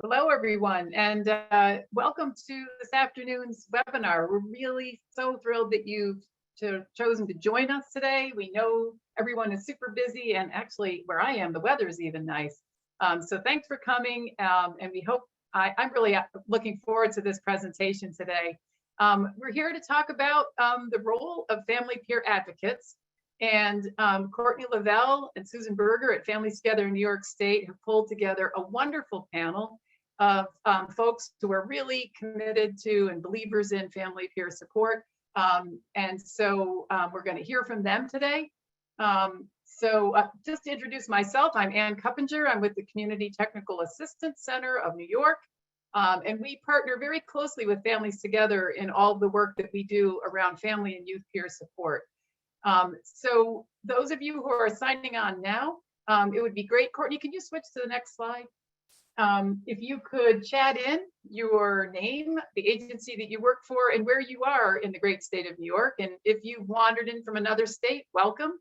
Hello, everyone, and welcome to this afternoon's webinar. We're really so thrilled that you've chosen to join us today. We know everyone is super busy, and actually, where I am, the weather is even nice. So thanks for coming, and we hope, I'm really looking forward to this presentation today. We're here to talk about the role of family peer advocates. And Courtney Lavelle and Susan Berger at Families Together in New York State have pulled together a wonderful panel of folks who are really committed to and believers in family peer support. And so we're going to hear from them today. Just to introduce myself, I'm Ann Cuppinger. I'm with the Community Technical Assistance Center of New York. And we partner very closely with Families Together in all the work that we do around family and youth peer support. So those of you who are signing on now, it would be great. Courtney, can you switch to the next slide? If you could chat in your name, the agency that you work for, and where you are in the great state of New York. And if you've wandered in from another state, welcome.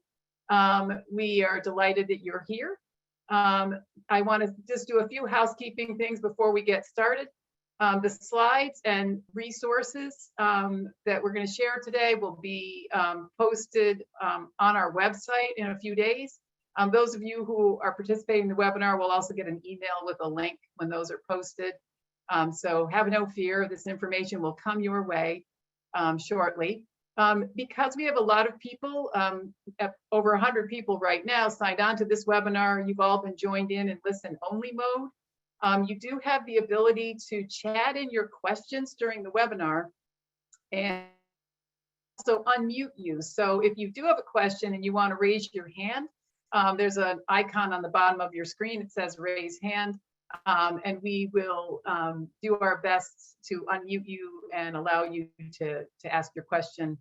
We are delighted that you're here. I want to just do a few housekeeping things before we get started. The slides and resources that we're going to share today will be posted on our website in a few days. Those of you who are participating in the webinar will also get an email with a link when those are posted. So have no fear, this information will come your way shortly. Because we have a lot of people, over 100 people right now signed on to this webinar, you've all been joined in listen only mode. You do have the ability to chat in your questions during the webinar and also unmute you. So if you do have a question and you want to raise your hand, there's an icon on the bottom of your screen. It says raise hand, and we will do our best to unmute you and allow you to ask your question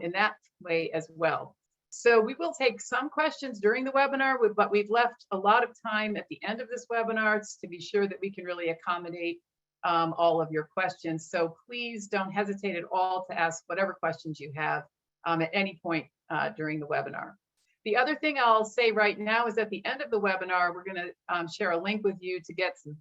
in that way as well. So we will take some questions during the webinar, but we've left a lot of time at the end of this webinar to be sure that we can really accommodate all of your questions. So please don't hesitate at all to ask whatever questions you have at any point during the webinar. The other thing I'll say right now is at the end of the webinar, we're going to share a link with you to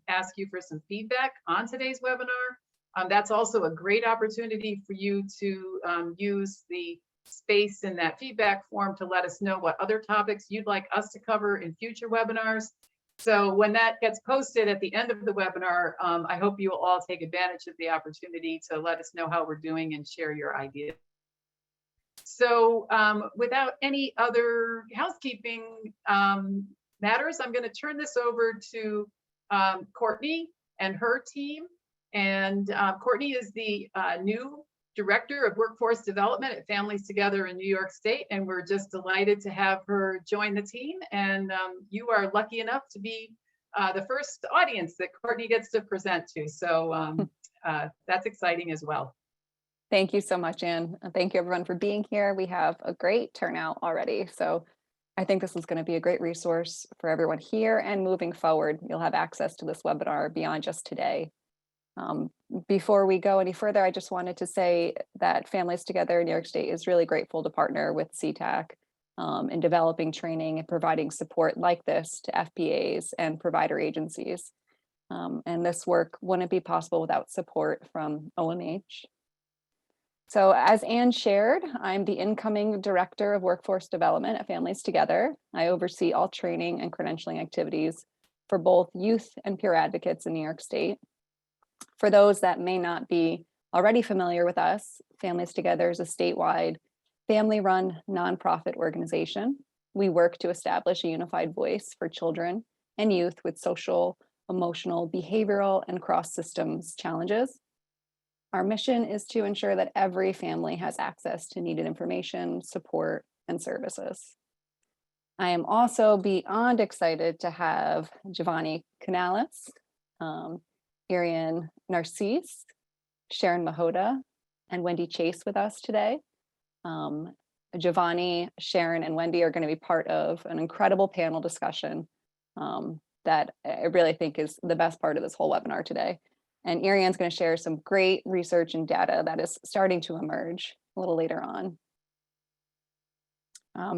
ask you for some feedback on today's webinar. That's also a great opportunity for you to use the space in that feedback form to let us know what other topics you'd like us to cover in future webinars. So when that gets posted at the end of the webinar, I hope you will all take advantage of the opportunity to let us know how we're doing and share your ideas. So without any other housekeeping matters, I'm going to turn this over to Courtney and her team. And Courtney is the new Director of Workforce Development at Families Together in New York State. And we're just delighted to have her join the team. And you are lucky enough to be the first audience that Courtney gets to present to. So that's exciting as well. Thank you so much, Ann. Thank you everyone for being here. We have a great turnout already. So I think this is going to be a great resource for everyone here and moving forward. You'll have access to this webinar beyond just today. Before we go any further, I just wanted to say that Families Together in New York State is really grateful to partner with CTAC in developing training and providing support like this to FPAs and provider agencies. And this work wouldn't be possible without support from OMH. So as Ann shared, I'm the incoming Director of Workforce Development at Families Together. I oversee all training and credentialing activities for both youth and peer advocates in New York State. For those that may not be already familiar with us, Families Together is a statewide family-run nonprofit organization. We work to establish a unified voice for children and youth with social, emotional, behavioral, and cross-systems challenges. Our mission is to ensure that every family has access to needed information, support, and services. I am also beyond excited to have Giovanni Canales, Ariane Narcisse, Sharon Mahota, and Wendy Chase with us today. Giovanni, Sharon, and Wendy are going to be part of an incredible panel discussion that I really think is the best part of this whole webinar today. And Ariane's going to share some great research and data that is starting to emerge a little later on.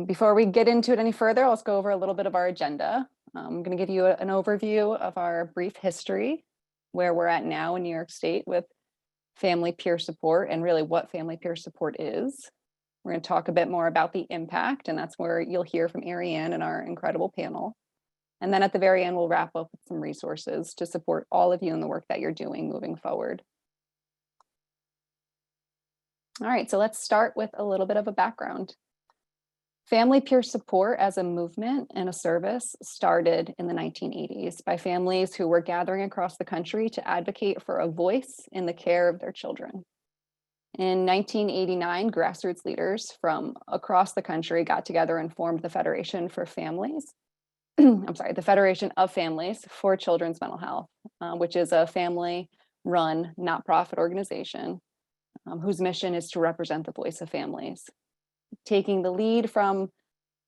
Before we get into it any further, let's go over a little bit of our agenda. I'm going to give you an overview of our brief history, where we're at now in New York State with family peer support and really what family peer support is. We're going to talk a bit more about the impact, and that's where you'll hear from Ariane and our incredible panel. And then at the very end, we'll wrap up with some resources to support all of you in the work that you're doing moving forward. All right, so let's start with a little bit of a background. Family peer support as a movement and a service started in the 1980s by families who were gathering across the country to advocate for a voice in the care of their children. In 1989, grassroots leaders from across the country got together and formed the Federation for Families. I'm sorry, the Federation of Families for Children's Mental Health, which is a family-run, not-profit organization whose mission is to represent the voice of families. Taking the lead from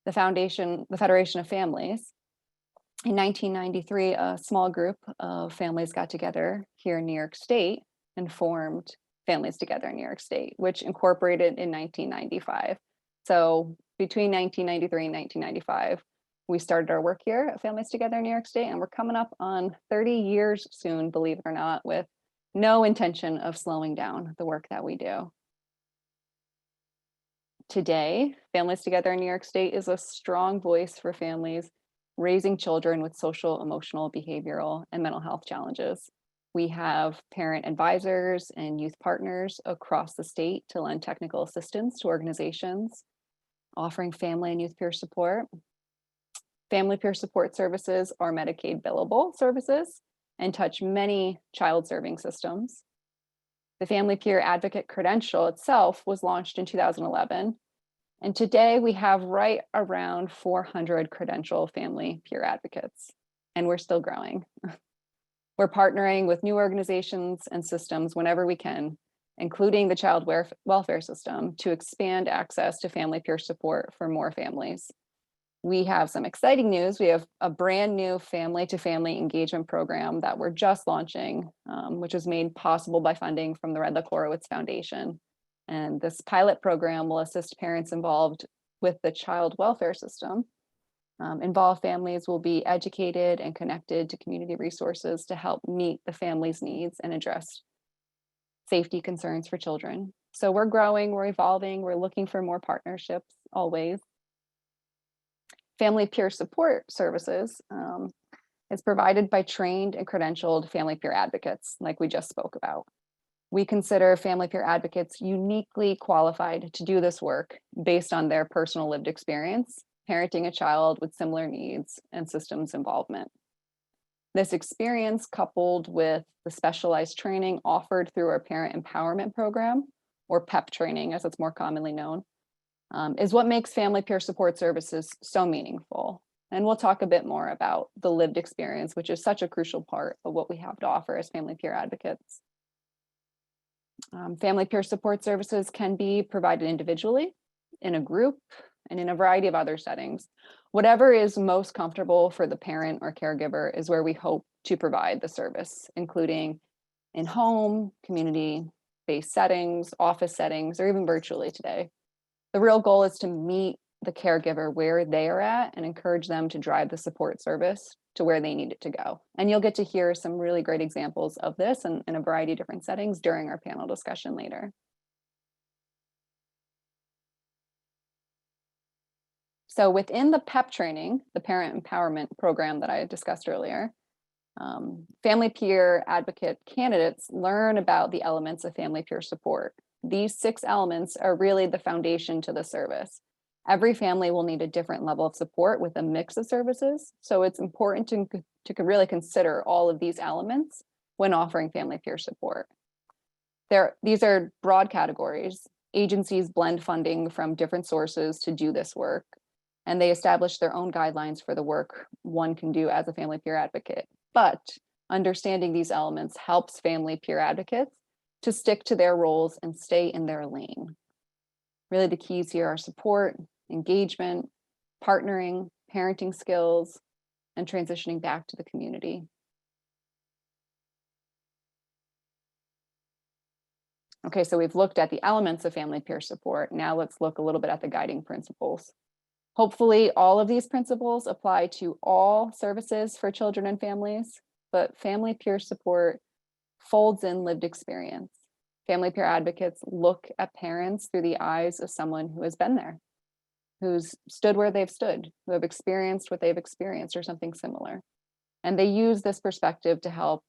the Federation of Families, in 1993, a small group of families got together here in New York State and formed Families Together in New York State, which incorporated in 1995. So between 1993 and 1995, we started our work here at Families Together in New York State, and we're coming up on 30 years soon, believe it or not, with no intention of slowing down the work that we do. Today, Families Together in New York State is a strong voice for families raising children with social, emotional, behavioral, and mental health challenges. We have parent advisors and youth partners across the state to lend technical assistance to organizations offering family and youth peer support. Family peer support services are Medicaid billable services and touch many child serving systems. The Family Peer Advocate Credential itself was launched in 2011. And today we have right around 400 credential family peer advocates, and we're still growing. We're partnering with new organizations and systems whenever we can, including the child welfare system, to expand access to family peer support for more families. We have some exciting news. We have a brand new family-to-family engagement program that we're just launching, which was made possible by funding from the Red Horowitz Foundation. And this pilot program will assist parents involved with the child welfare system. Involved families will be educated and connected to community resources to help meet the family's needs and address safety concerns for children. So we're growing, we're evolving, we're looking for more partnerships always. Family peer support services is provided by trained and credentialed family peer advocates, like we just spoke about. We consider family peer advocates uniquely qualified to do this work based on their personal lived experience, parenting a child with similar needs and systems involvement. This experience, coupled with the specialized training offered through our Parent Empowerment Program, or PEP training as it's more commonly known, is what makes family peer support services so meaningful. And we'll talk a bit more about the lived experience, which is such a crucial part of what we have to offer as family peer advocates. Family peer support services can be provided individually, in a group, and in a variety of other settings. Whatever is most comfortable for the parent or caregiver is where we hope to provide the service, including in home, community-based settings, office settings, or even virtually today. The real goal is to meet the caregiver where they are at and encourage them to drive the support service to where they need it to go. And you'll get to hear some really great examples of this in a variety of different settings during our panel discussion later. So within the PEP training, the Parent Empowerment Program that I discussed earlier, family peer advocate candidates learn about the elements of family peer support. These 6 elements are really the foundation to the service. Every family will need a different level of support with a mix of services. So it's important to really consider all of these elements when offering family peer support. These are broad categories. Agencies blend funding from different sources to do this work, and they establish their own guidelines for the work one can do as a family peer advocate. But understanding these elements helps family peer advocates to stick to their roles and stay in their lane. Really, the keys here are support, engagement, partnering, parenting skills, and transitioning back to the community. Okay, so we've looked at the elements of family peer support. Now let's look a little bit at the guiding principles. Hopefully, all of these principles apply to all services for children and families, but family peer support folds in lived experience. Family peer advocates look at parents through the eyes of someone who has been there, who's stood where they've stood, who have experienced what they've experienced or something similar. And they use this perspective to help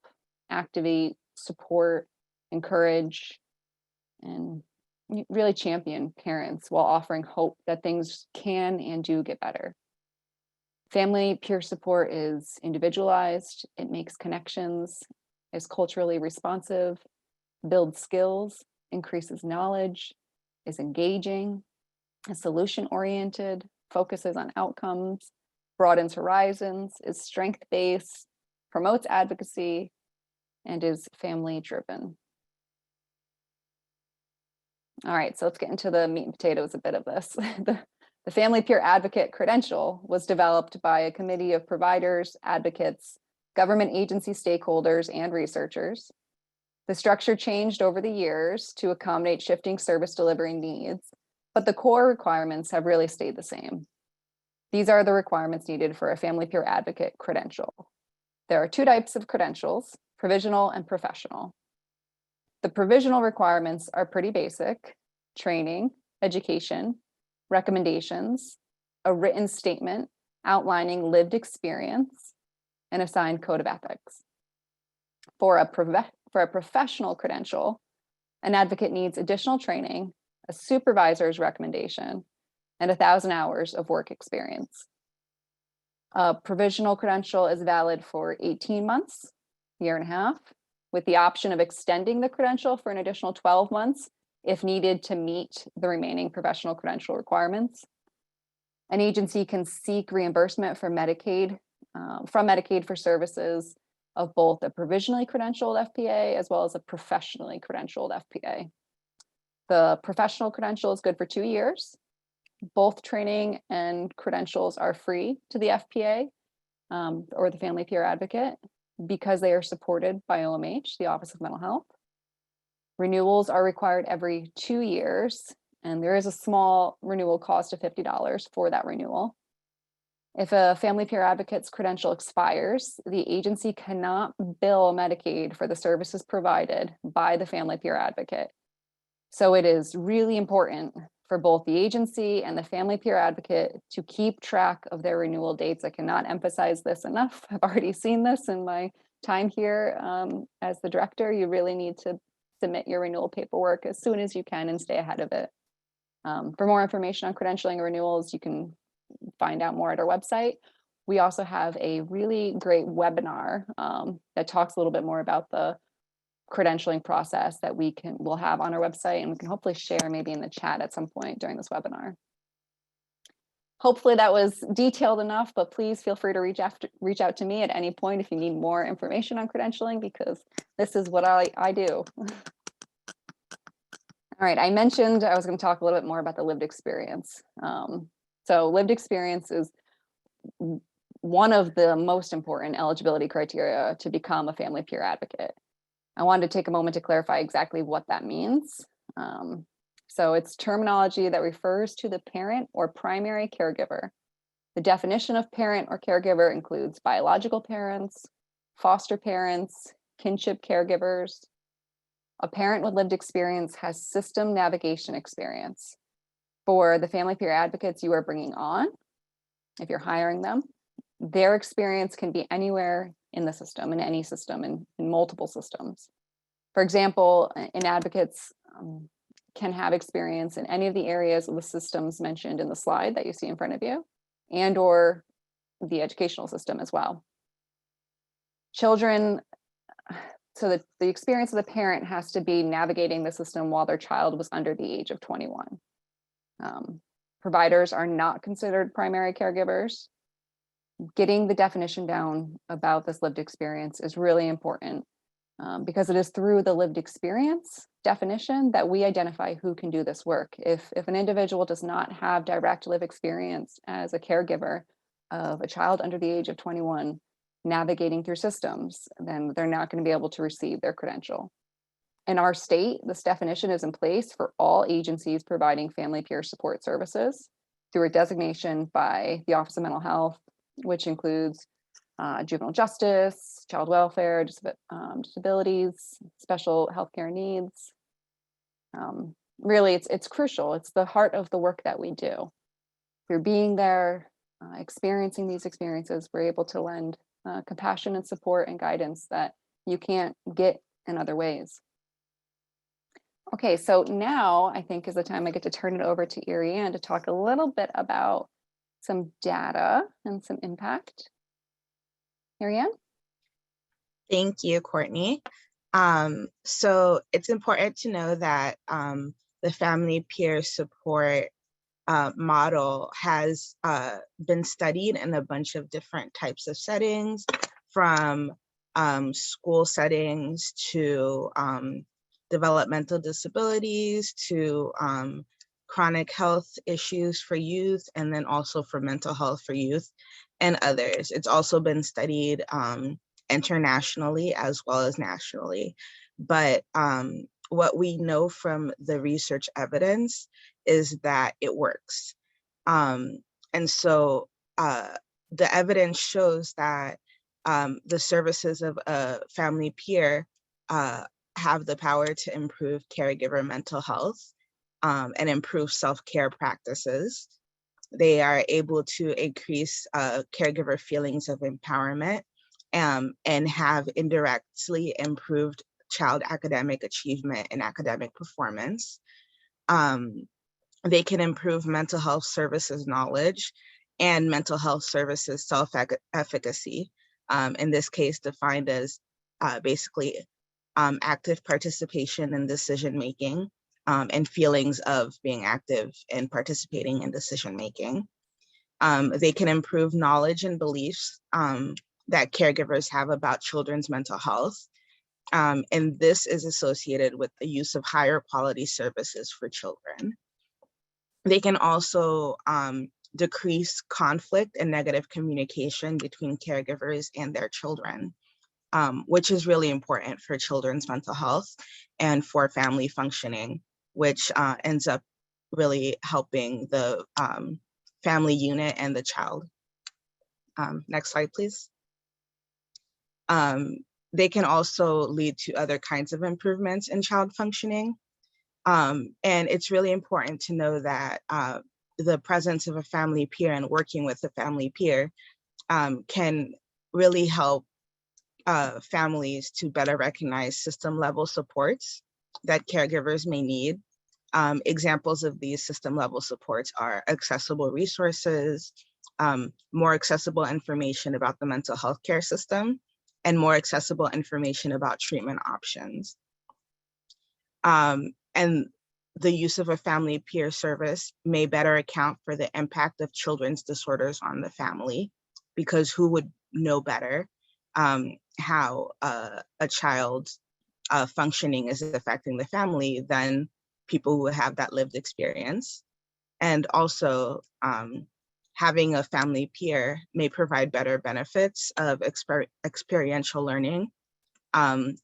activate, support, encourage, and really champion parents while offering hope that things can and do get better. Family peer support is individualized, it makes connections, is culturally responsive, builds skills, increases knowledge, is engaging, is solution-oriented, focuses on outcomes, broadens horizons, is strength-based, promotes advocacy, and is family-driven. All right, so let's get into the meat and potatoes a bit of this. The Family Peer Advocate Credential was developed by a committee of providers, advocates, government agency stakeholders, and researchers. The structure changed over the years to accommodate shifting service delivery needs, but the core requirements have really stayed the same. These are the requirements needed for a Family Peer Advocate Credential. There are two types of credentials, provisional and professional. The provisional requirements are pretty basic: training, education, recommendations, a written statement outlining lived experience, and a signed code of ethics. For a professional credential, an advocate needs additional training, a supervisor's recommendation, and 1,000 hours of work experience. A provisional credential is valid for 18 months, year and a half, with the option of extending the credential for an additional 12 months if needed to meet the remaining professional credential requirements. An agency can seek reimbursement from Medicaid for services of both a provisionally credentialed FPA as well as a professionally credentialed FPA. The professional credential is good for 2 years. Both training and credentials are free to the FPA or the Family Peer Advocate because they are supported by OMH, the Office of Mental Health. Renewals are required every 2 years, and there is a small renewal cost of $50 for that renewal. If a Family Peer Advocate's credential expires, the agency cannot bill Medicaid for the services provided by the Family Peer Advocate. So it is really important for both the agency and the Family Peer Advocate to keep track of their renewal dates. I cannot emphasize this enough. I've already seen this in my time here as the director. You really need to submit your renewal paperwork as soon as you can and stay ahead of it. For more information on credentialing and renewals, you can find out more at our website. We also have a really great webinar that talks a little bit more about the credentialing process that we'll have on our website, and we can hopefully share maybe in the chat at some point during this webinar. Hopefully that was detailed enough, but please feel free to reach out to me at any point if you need more information on credentialing, because this is what I do. All right, I mentioned I was going to talk a little bit more about the lived experience. So lived experience is one of the most important eligibility criteria to become a Family Peer Advocate. I wanted to take a moment to clarify exactly what that means. So it's terminology that refers to the parent or primary caregiver. The definition of parent or caregiver includes biological parents, foster parents, kinship caregivers. A parent with lived experience has system navigation experience. For the Family Peer Advocates you are bringing on, if you're hiring them, their experience can be anywhere in the system, in any system, in multiple systems. For example, an advocates can have experience in any of the areas of the systems mentioned in the slide that you see in front of you, and or the educational system as well. Children, so that the experience of the parent has to be navigating the system while their child was under the age of 21. Providers are not considered primary caregivers. Getting the definition down about this lived experience is really important because it is through the lived experience definition that we identify who can do this work. If an individual does not have direct lived experience as a caregiver of a child under the age of 21 navigating through systems, then they're not going to be able to receive their credential. In our state, this definition is in place for all agencies providing family peer support services through a designation by the Office of Mental Health, which includes juvenile justice, child welfare, disabilities, special healthcare needs. Really, it's crucial. It's the heart of the work that we do. Through being there, experiencing these experiences, we're able to lend compassion and support and guidance that you can't get in other ways. Okay, so now I think is the time I get to turn it over to Ariane to talk a little bit about some data and some impact. Ariane? Thank you, Courtney. So it's important to know that the family peer support model has been studied in a bunch of different types of settings, from school settings to developmental disabilities to chronic health issues for youth, and then also for mental health for youth and others. It's also been studied internationally as well as nationally. But what we know from the research evidence is that it works. And so the evidence shows that the services of a family peer have the power to improve caregiver mental health and improve self-care practices. They are able to increase caregiver feelings of empowerment and have indirectly improved child academic achievement and academic performance. They can improve mental health services knowledge and mental health services self-efficacy. In this case, defined as basically active participation in decision-making and feelings of being active and participating in decision-making. They can improve knowledge and beliefs that caregivers have about children's mental health. And this is associated with the use of higher quality services for children. They can also decrease conflict and negative communication between caregivers and their children, which is really important for children's mental health and for family functioning, which ends up really helping the family unit and the child. Next slide, please. They can also lead to other kinds of improvements in child functioning. And it's really important to know that the presence of a family peer and working with a family peer can really help families to better recognize system level supports that caregivers may need. Examples of these system level supports are accessible resources, more accessible information about the mental health care system, and more accessible information about treatment options. And the use of a family peer service may better account for the impact of children's disorders on the family, because who would know better how a child's functioning is affecting the family than people who have that lived experience. And also having a family peer may provide better benefits of experiential learning,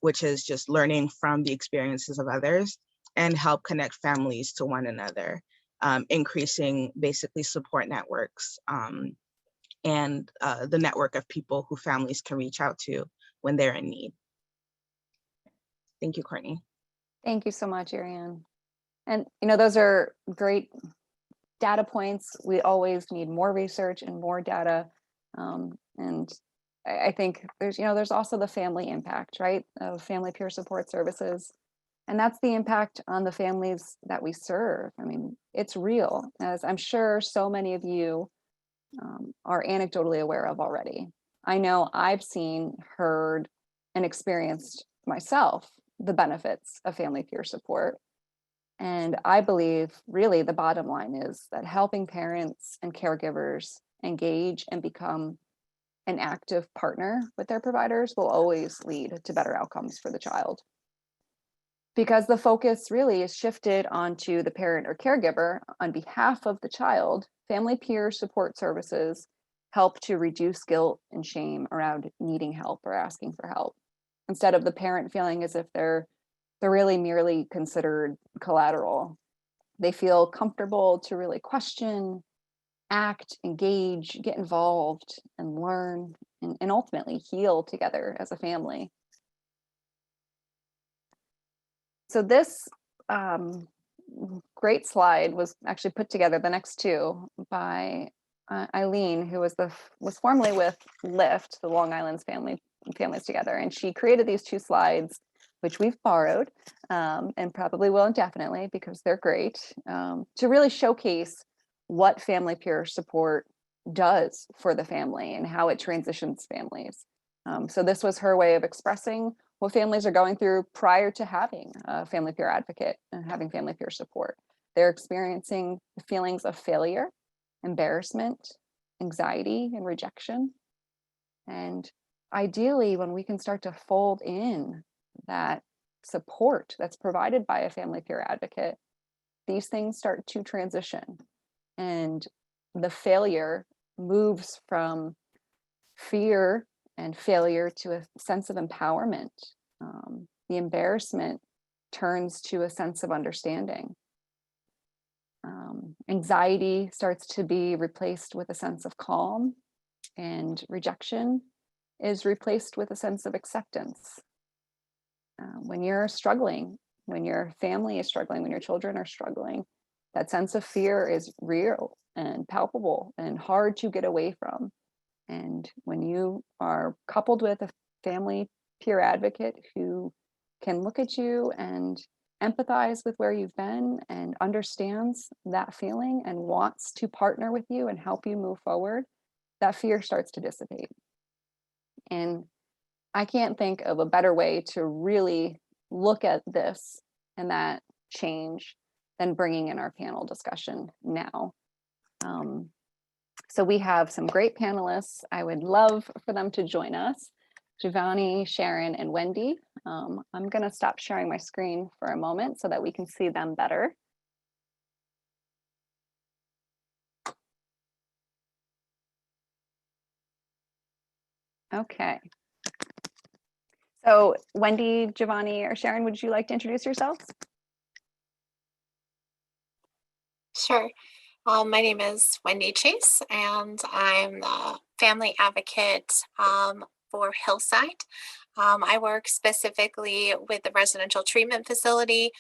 which is just learning from the experiences of others, and help connect families to one another, increasing basically support networks and the network of people who families can reach out to when they're in need. Thank you, Courtney. Thank you so much, Ariane. And those are great data points. We always need more research and more data. And I think there's also the family impact, right, of family peer support services. And that's the impact on the families that we serve. I mean, it's real, as I'm sure so many of you are anecdotally aware of already. I know I've seen, heard, and experienced myself the benefits of family peer support. And I believe really the bottom line is that helping parents and caregivers engage and become an active partner with their providers will always lead to better outcomes for the child. Because the focus really is shifted onto the parent or caregiver on behalf of the child, family peer support services help to reduce guilt and shame around needing help or asking for help, instead of the parent feeling as if they're really merely considered collateral. They feel comfortable to really question, act, engage, get involved, and learn and ultimately heal together as a family. So this great slide was actually put together, the next two, by Eileen, who was formerly with LIFT, the Long Island's Families Together, and she created these two slides, which we've borrowed and probably will indefinitely because they're great, to really showcase what family peer support does for the family and how it transitions families. So this was her way of expressing what families are going through prior to having a family peer advocate and having family peer support. They're experiencing the feelings of failure, embarrassment, anxiety, and rejection. And ideally, when we can start to fold in that support that's provided by a family peer advocate, these things start to transition. And the failure moves from fear and failure to a sense of empowerment. The embarrassment turns to a sense of understanding. Anxiety starts to be replaced with a sense of calm, and rejection is replaced with a sense of acceptance. When you're struggling, when your family is struggling, when your children are struggling, that sense of fear is real and palpable and hard to get away from. And when you are coupled with a family peer advocate who can look at you and empathize with where you've been and understands that feeling and wants to partner with you and help you move forward, that fear starts to dissipate. And I can't think of a better way to really look at this and that change than bringing in our panel discussion now. So we have some great panelists. I would love for them to join us. Giovanni, Sharon, and Wendy. I'm going to stop sharing my screen for a moment so that we can see them better. Okay. So Wendy, Giovanni, or Sharon, would you like to introduce yourselves? Sure. My name is Wendy Chase, and I'm the family advocate for Hillside. I work specifically with the residential treatment facility,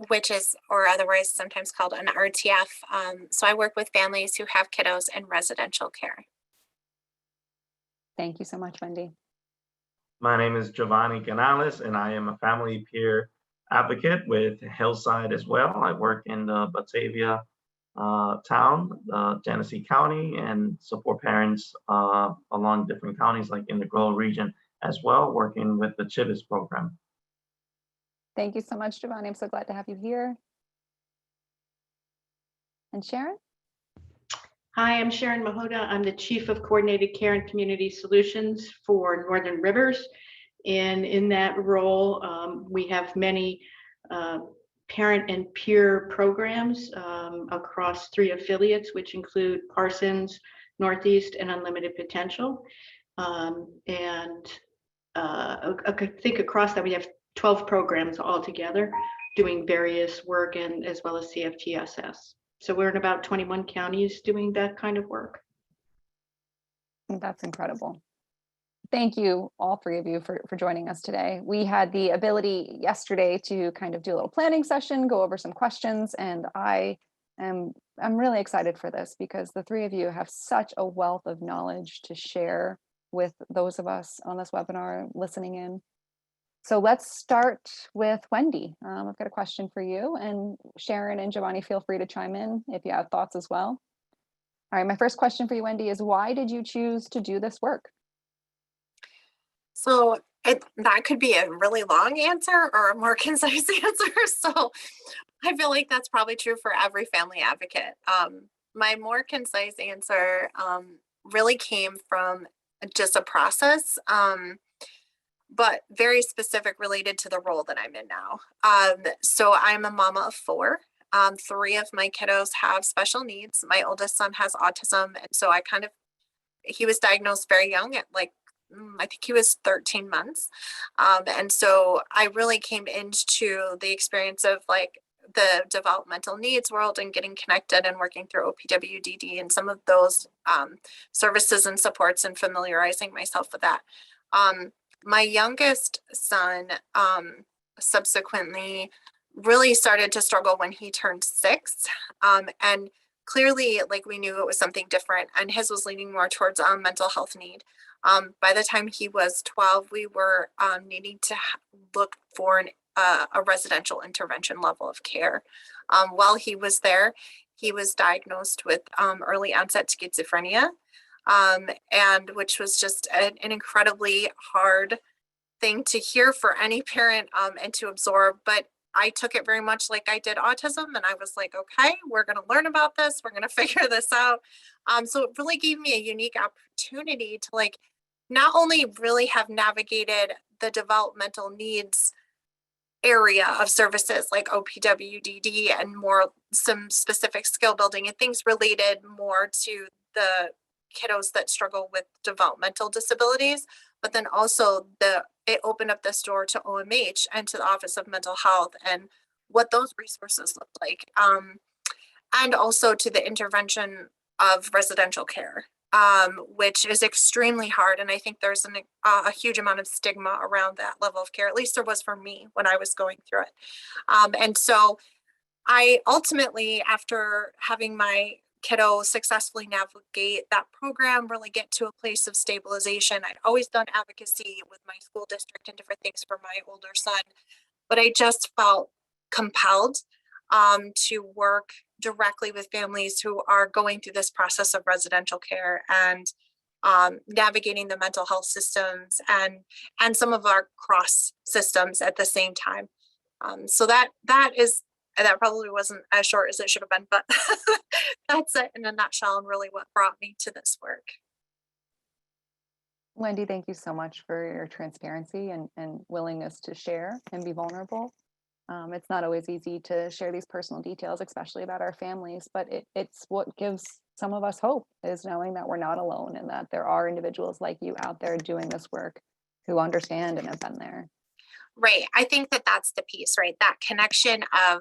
which is, or otherwise sometimes called an RTF. So I work with families who have kiddos in residential care. Thank you so much, Wendy. My name is Giovanni Canales, and I am a family peer advocate with Hillside as well. I work in the Batavia town, Genesee County, and support parents along different counties, like in the Grove region as well, working with the Chivis program. Thank you so much, Giovanni. I'm so glad to have you here. And Sharon? Hi, I'm Sharon Mahoda. I'm the Chief of Coordinated Care and Community Solutions for Northern Rivers. And in that role, we have many parent and peer programs across 3 affiliates, which include Parsons, Northeast, and Unlimited Potential. I think across that we have 12 programs altogether doing various work, and as well as CFTSS. So we're in about 21 counties doing that kind of work. That's incredible. Thank you, all 3 of you, for joining us today. We had the ability yesterday to kind of do a little planning session, go over some questions, and I'm really excited for this because the 3 of you have such a wealth of knowledge to share with those of us on this webinar listening in. So let's start with Wendy. I've got a question for you, and Sharon and Giovanni, feel free to chime in if you have thoughts as well. All right, my first question for you, Wendy, is why did you choose to do this work? So that could be a really long answer or a more concise answer. So I feel like that's probably true for every family advocate. My more concise answer really came from just a process, but very specific related to the role that I'm in now. So I'm a mama of 4. 3 of my kiddos have special needs. My oldest son has autism. And so he was diagnosed very young at I think he was 13 months. And so I really came into the experience of the developmental needs world and getting connected and working through OPWDD and some of those services and supports and familiarizing myself with that. My youngest son subsequently really started to struggle when he turned 6. And clearly, like, we knew it was something different, and his was leaning more towards a mental health need. By the time he was 12, we were needing to look for a residential intervention level of care. While he was there, he was diagnosed with early onset schizophrenia, and which was just an incredibly hard thing to hear for any parent and to absorb. But I took it very much like I did autism, and I was like, okay, we're going to learn about this. We're going to figure this out. So it really gave me a unique opportunity to, like, not only really have navigated the developmental needs area of services like OPWDD and more some specific skill building and things related more to the kiddos that struggle with developmental disabilities, but then also it opened up this door to OMH and to the Office of Mental Health and what those resources look like, and also to the intervention of residential care, which is extremely hard. And I think there's a huge amount of stigma around that level of care. At least there was for me when I was going through it. And so I ultimately, after having my kiddo successfully navigate that program, really get to a place of stabilization. I'd always done advocacy with my school district and different things for my older son, but I just felt compelled to work directly with families who are going through this process of residential care and navigating the mental health systems and some of our cross systems at the same time. So that probably wasn't as short as it should have been, but that's it in a nutshell and really what brought me to this work. Wendy, thank you so much for your transparency and willingness to share and be vulnerable. It's not always easy to share these personal details, especially about our families, but it's what gives some of us hope, is knowing that we're not alone and that there are individuals like you out there doing this work who understand and have been there. Right. I think that's the piece, right? That connection of,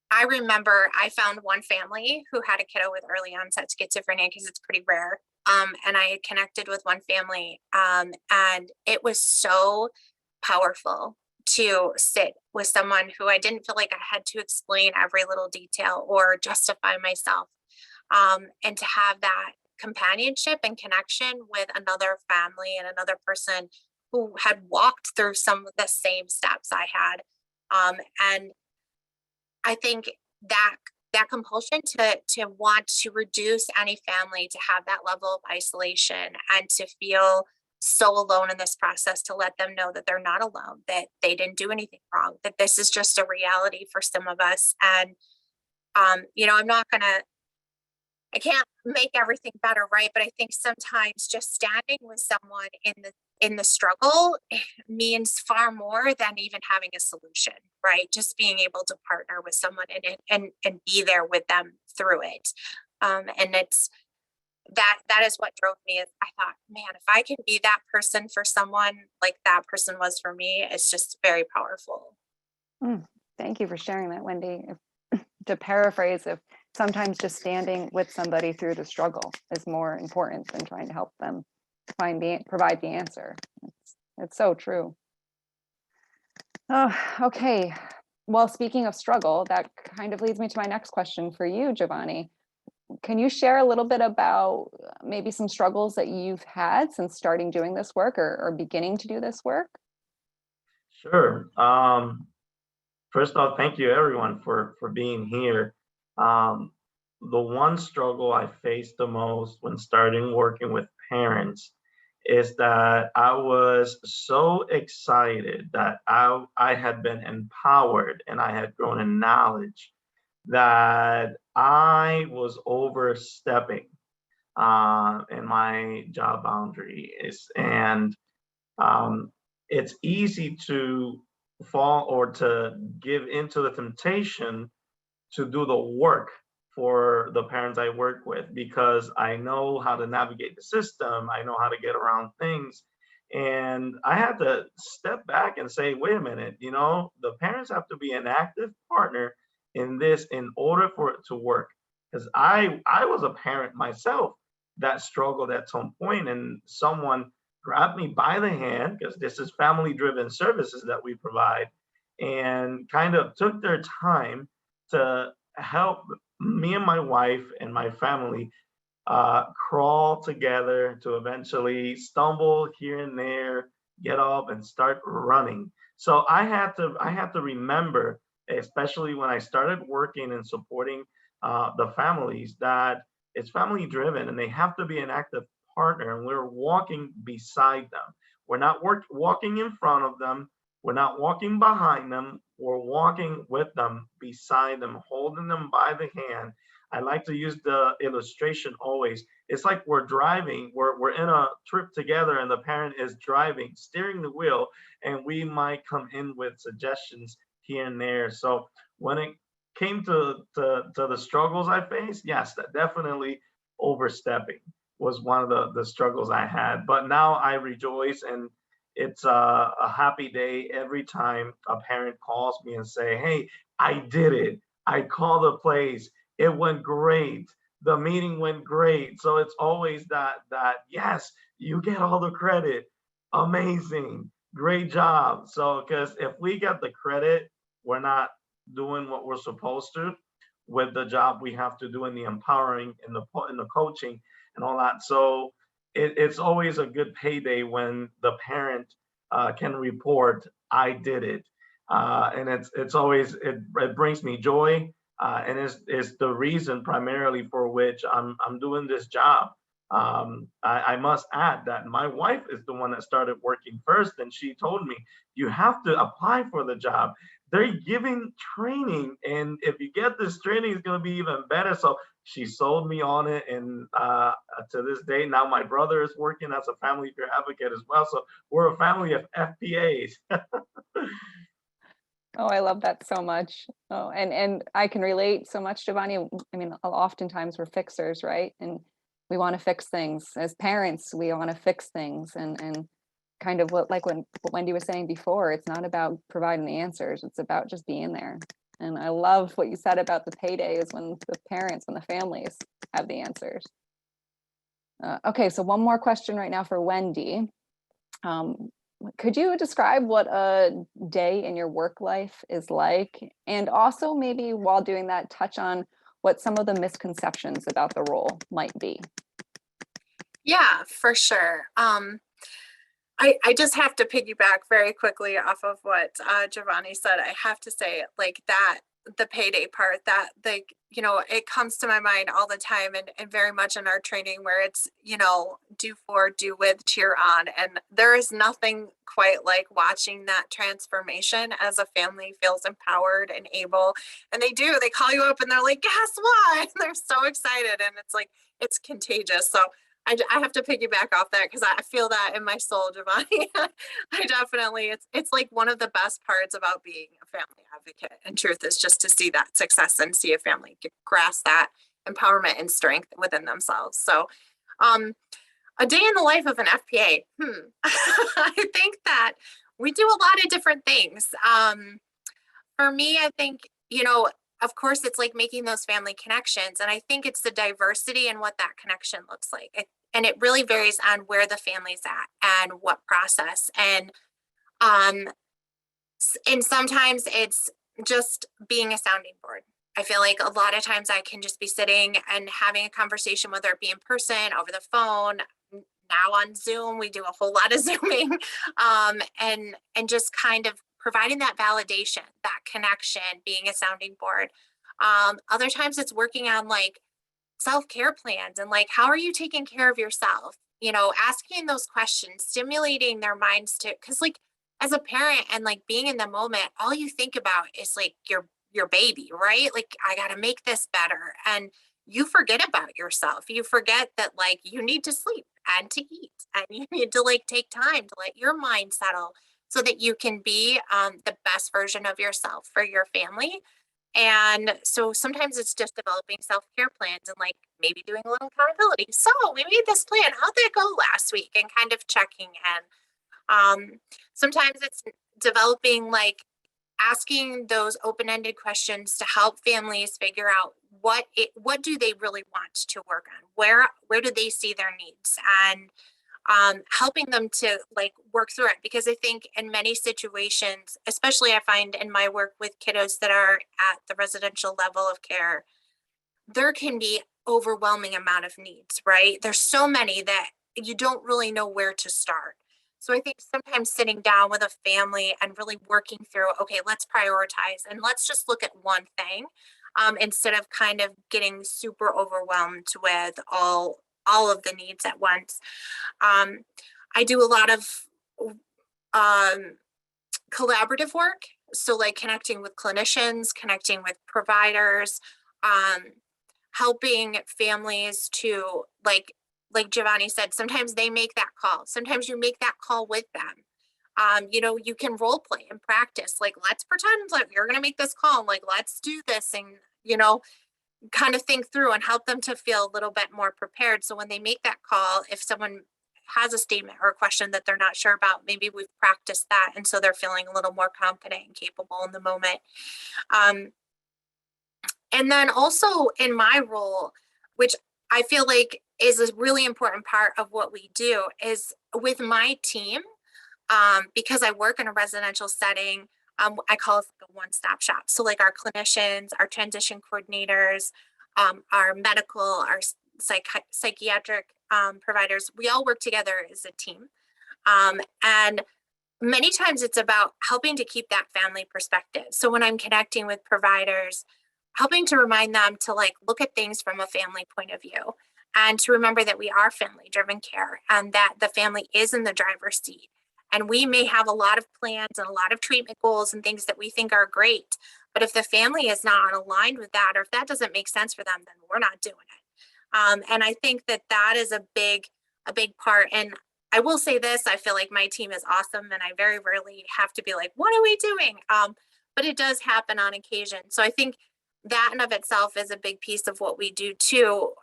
I remember I found one family who had a kiddo with early onset schizophrenia because it's pretty rare. And I had connected with one family, and it was so powerful to sit with someone who I didn't feel like I had to explain every little detail or justify myself, and to have that companionship and connection with another family and another person who had walked through some of the same steps I had. And I think that compulsion to want to reduce any family to have that level of isolation and to feel so alone in this process, to let them know that they're not alone, that they didn't do anything wrong, that this is just a reality for some of us. And, I can't make everything better, right? But I think sometimes just standing with someone in the struggle means far more than even having a solution, right? Just being able to partner with someone in it and be there with them through it. And it's that is what drove me. Is I thought, man, if I can be that person for someone like that person was for me, it's just very powerful. Thank you for sharing that, Wendy. To paraphrase, if sometimes just standing with somebody through the struggle is more important than trying to help them provide the answer. It's so true. Oh, okay. Well, speaking of struggle, that kind of leads me to my next question for you, Giovanni. Can you share a little bit about maybe some struggles that you've had since starting doing this work or beginning to do this work? Sure. First off, thank you everyone for being here. The one struggle I faced the most when starting working with parents is that I was so excited that I had been empowered and I had grown in knowledge that I was overstepping in my job boundaries. And it's easy to fall or to give into the temptation to do the work for the parents I work with because I know how to navigate the system, I know how to get around things. And I had to step back and say, wait a minute, the parents have to be an active partner in this in order for it to work. Because I was a parent myself that struggled at some point, and someone grabbed me by the hand, because this is family driven services that we provide, and kind of took their time to help me and my wife and my family crawl together to eventually stumble here and there, get up and start running. So I had to remember, especially when I started working and supporting the families, that it's family driven and they have to be an active partner, and we're walking beside them. We're not walking in front of them. We're not walking behind them. We're walking with them, beside them, holding them by the hand. I like to use the illustration always. It's like we're driving, we're in a trip together, and the parent is driving, steering the wheel, and we might come in with suggestions here and there. So when it came to the struggles I faced, yes, that definitely overstepping was one of the struggles I had. But now I rejoice, and it's a happy day every time a parent calls me and say, hey, I did it. I called the place. It went great. The meeting went great. So it's always that yes, you get all the credit. Amazing. Great job. So because if we get the credit, we're not doing what we're supposed to with the job we have to do in the empowering, in the coaching and all that. So it's always a good payday when the parent can report, I did it. And it's always, it brings me joy. And is the reason primarily for which I'm doing this job. I must add that my wife is the one that started working first, and she told me, you have to apply for the job. They're giving training, and if you get this training, it's going to be even better. So she sold me on it, and to this day, now my brother is working as a family peer advocate as well. So we're a family of FPAs. Oh, I love that so much. Oh, and I can relate so much, Giovanni. I mean, oftentimes we're fixers, right? And we want to fix things. As parents, we want to fix things, and kind of what Wendy was saying before, it's not about providing the answers, it's about just being there. And I love what you said about the payday is when the parents, when the families have the answers. Okay, so one more question right now for Wendy. Could you describe what a day in your work life is like? And also maybe while doing that, touch on what some of the misconceptions about the role might be. Yeah, for sure. I just have to piggyback very quickly off of what Giovanni said. I have to say, like, that the payday part, that it comes to my mind all the time, and very much in our training, where it's, do for, do with, cheer on. And there is nothing quite like watching that transformation as a family feels empowered and able. And they call you up and they're like, guess what? And they're so excited, and it's like, it's contagious. So I have to piggyback off that, because I feel that in my soul, Giovanni. I definitely, it's like one of the best parts about being a family advocate. And truth is just to see that success and see a family grasp that empowerment and strength within themselves. So a day in the life of an FPA. I think that we do a lot of different things. For me, I think, of course, it's like making those family connections. And I think it's the diversity and what that connection looks like. And it really varies on where the family's at and what process. And sometimes it's just being a sounding board. I feel like a lot of times I can just be sitting and having a conversation, whether it be in person, over the phone. Now on Zoom, we do a whole lot of Zooming, and just kind of providing that validation, that connection, being a sounding board. Other times it's working on like self-care plans and like, how are you taking care of yourself? Asking those questions, stimulating their minds to, because like as a parent and like being in the moment, all you think about is like your baby, right? Like, I got to make this better. And you forget about yourself. You forget that like you need to sleep and to eat, and you need to like take time to let your mind settle so that you can be the best version of yourself for your family. And so sometimes it's just developing self-care plans and like maybe doing a little accountability. So we made this plan. How'd that go last week? And kind of checking in. Sometimes it's developing like asking those open-ended questions to help families figure out what do they really want to work on, where do they see their needs, and helping them to like work through it. Because I think in many situations, especially I find in my work with kiddos that are at the residential level of care, there can be overwhelming amount of needs, right? There's so many that you don't really know where to start. So I think sometimes sitting down with a family and really working through, okay, let's prioritize and let's just look at one thing, instead of kind of getting super overwhelmed with all of the needs at once. I do a lot of collaborative work. So like connecting with clinicians, connecting with providers, helping families to like Giovanni said, sometimes they make that call. Sometimes you make that call with them. You know, you can role play and practice, like, let's pretend like you're going to make this call, like, let's do this, and, you know, kind of think through and help them to feel a little bit more prepared. So when they make that call, if someone has a statement or a question that they're not sure about, maybe we've practiced that. And so they're feeling a little more confident and capable in the moment. And then also in my role, which I feel like is a really important part of what we do, is with my team, because I work in a residential setting, I call it a one-stop shop. So like our clinicians, our transition coordinators, our medical, our psychiatric providers, we all work together as a team. And many times it's about helping to keep that family perspective. So when I'm connecting with providers, helping to remind them to like look at things from a family point of view, and to remember that we are family driven care and that the family is in the driver's seat. And we may have a lot of plans and a lot of treatment goals and things that we think are great, but if the family is not aligned with that, or if that doesn't make sense for them, then we're not doing it. And I think that that is a big part. And I will say this, I feel like my team is awesome and I very rarely have to be like, what are we doing? But it does happen on occasion. So I think that in of itself is a big piece of what we do too.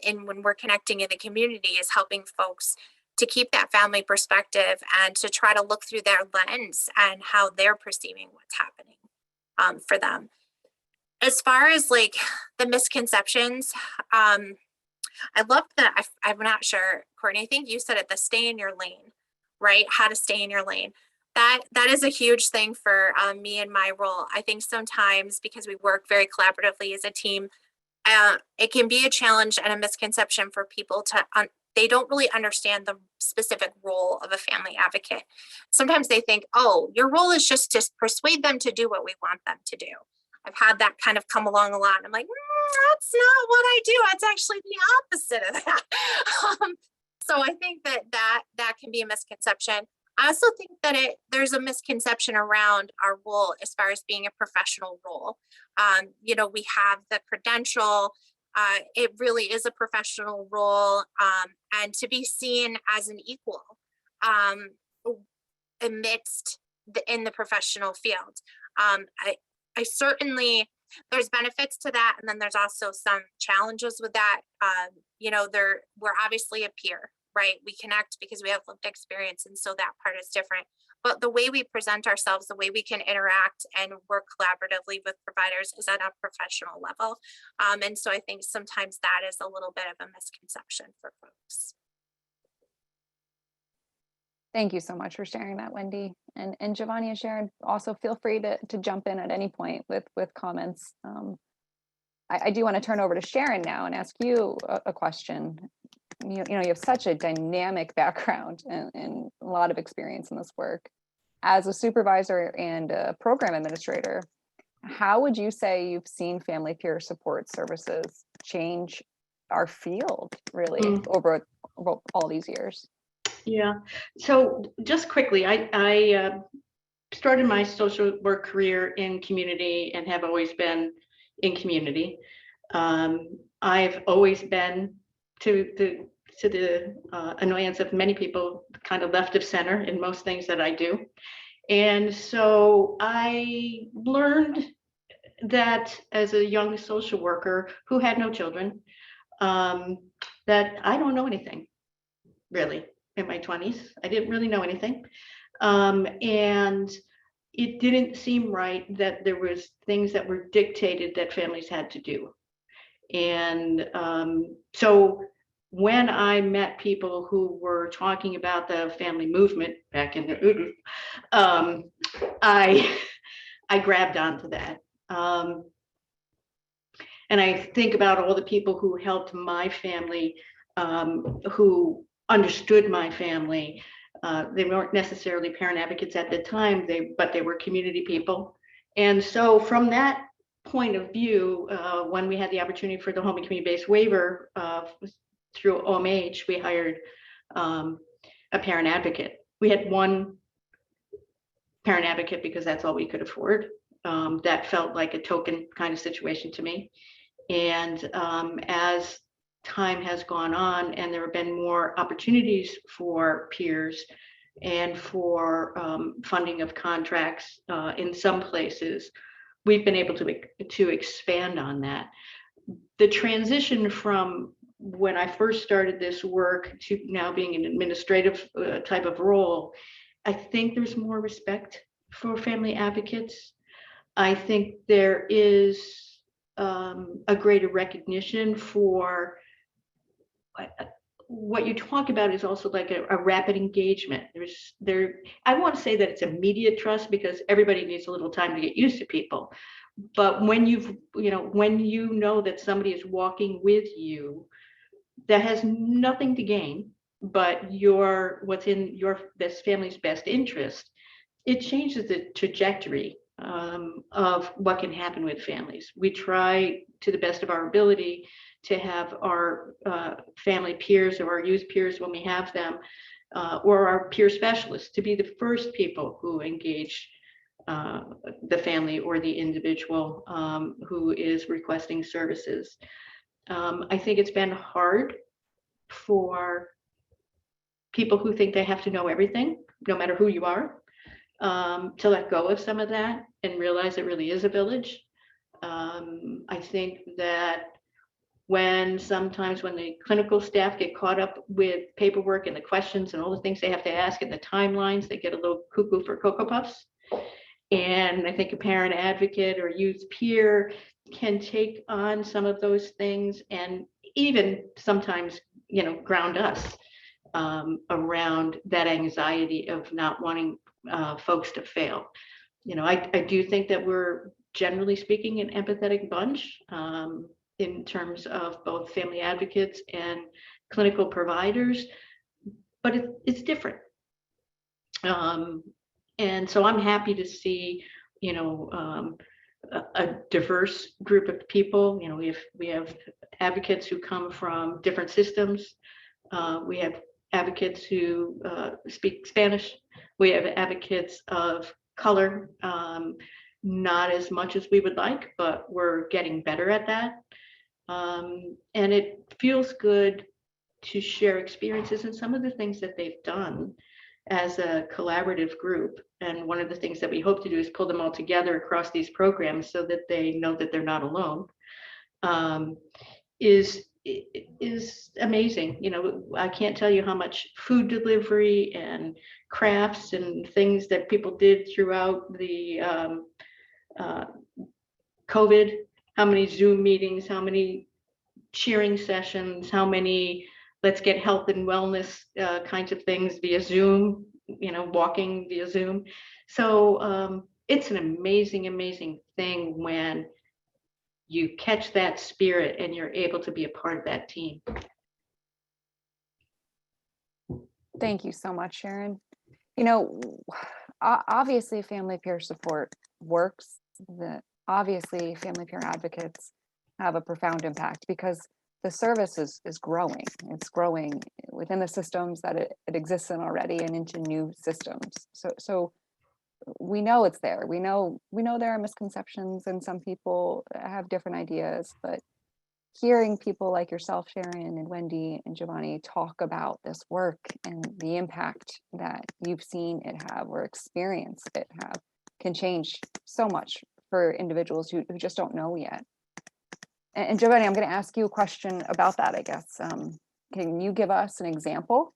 And when we're connecting in the community, is helping folks to keep that family perspective and to try to look through their lens and how they're perceiving what's happening for them. As far as like the misconceptions, I love that. I'm not sure, Courtney, I think you said it, the stay in your lane, right? How to stay in your lane. That is a huge thing for me in my role. I think sometimes because we work very collaboratively as a team, it can be a challenge and a misconception for people to, they don't really understand the specific role of a family advocate. Sometimes they think, oh, your role is just to persuade them to do what we want them to do. I've had that kind of come along a lot. And I'm like, that's not what I do. It's actually the opposite of that. So I think that can be a misconception. I also think that there's a misconception around our role as far as being a professional role. You know, we have the credential. It really is a professional role, and to be seen as an equal amidst in the professional field. I certainly, there's benefits to that, and then there's also some challenges with that. You know, we're obviously a peer, right? We connect because we have lived experience, and so that part is different. But the way we present ourselves, the way we can interact and work collaboratively with providers is at a professional level. And so I think sometimes that is a little bit of a misconception for folks. Thank you so much for sharing that, Wendy. And Giovanni and Sharon, also feel free to jump in at any point with comments. I do want to turn over to Sharon now and ask you a question. You know, you have such a dynamic background and a lot of experience in this work. As a supervisor and a program administrator, how would you say you've seen family peer support services change our field really over all these years? Yeah, so just quickly, I started my social work career in community and have always been in community. I've always been, to the annoyance of many people, kind of left of center in most things that I do. And so I learned that as a young social worker who had no children, that I don't know anything, really. In my 20s, I didn't really know anything. And it didn't seem right that there was things that were dictated that families had to do. And so when I met people who were talking about the family movement back in the I grabbed onto that. And I think about all the people who helped my family, who understood my family. They weren't necessarily parent advocates at the time, but they were community people. And so from that point of view, when we had the opportunity for the home and community-based waiver through OMH, we hired a parent advocate. We had one parent advocate because that's all we could afford. That felt like a token kind of situation to me. And as time has gone on and there have been more opportunities for peers and for funding of contracts in some places, we've been able to expand on that. The transition from when I first started this work to now being an administrative type of role, I think there's more respect for family advocates. I think there is a greater recognition for what you talk about is also like a rapid engagement. I want to say that it's immediate trust because everybody needs a little time to get used to people. But when when you know that somebody is walking with you that has nothing to gain, but what's in this family's best interest, it changes the trajectory of what can happen with families. We try to the best of our ability to have our family peers or our youth peers when we have them, or our peer specialists to be the first people who engage the family or the individual who is requesting services. I think it's been hard for people who think they have to know everything, no matter who you are, to let go of some of that and realize it really is a village. I think that sometimes when the clinical staff get caught up with paperwork and the questions and all the things they have to ask and the timelines, they get a little cuckoo for Cocoa Puffs. And I think a parent advocate or youth peer can take on some of those things and even sometimes, ground us around that anxiety of not wanting folks to fail. I do think that we're generally speaking an empathetic bunch in terms of both family advocates and clinical providers, but it's different. And so I'm happy to see, a diverse group of people. We have advocates who come from different systems. We have advocates who speak Spanish. We have advocates of color, not as much as we would like, but we're getting better at that. And it feels good to share experiences and some of the things that they've done as a collaborative group. And one of the things that we hope to do is pull them all together across these programs so that they know that they're not alone. Is amazing. I can't tell you how much food delivery and crafts and things that people did throughout the COVID, how many Zoom meetings, how many cheering sessions, how many let's get health and wellness kinds of things via Zoom, walking via Zoom. So it's an amazing, amazing thing when you catch that spirit and you're able to be a part of that team. Thank you so much, Sharon. Obviously family peer support works. Obviously family peer advocates have a profound impact because the service is growing. It's growing within the systems that it exists in already and into new systems. So we know it's there. We know there are misconceptions and some people have different ideas, but hearing people like yourself, Sharon and Wendy and Giovanni talk about this work and the impact that you've seen it have or experienced it have can change so much for individuals who just don't know yet. And Giovanni, I'm going to ask you a question about that, I guess. Can you give us an example,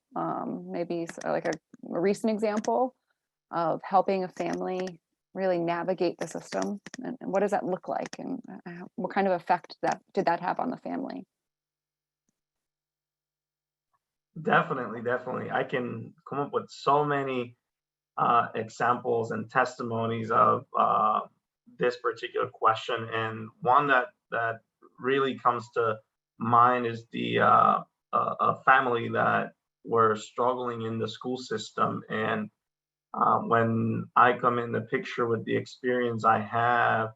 maybe like a recent example of helping a family really navigate the system? And what does that look like? And what kind of effect did that have on the family? Definitely. I can come up with so many examples and testimonies of this particular question, and one that really comes to mind is the a family that were struggling in the school system. And when I come in the picture with the experience I have,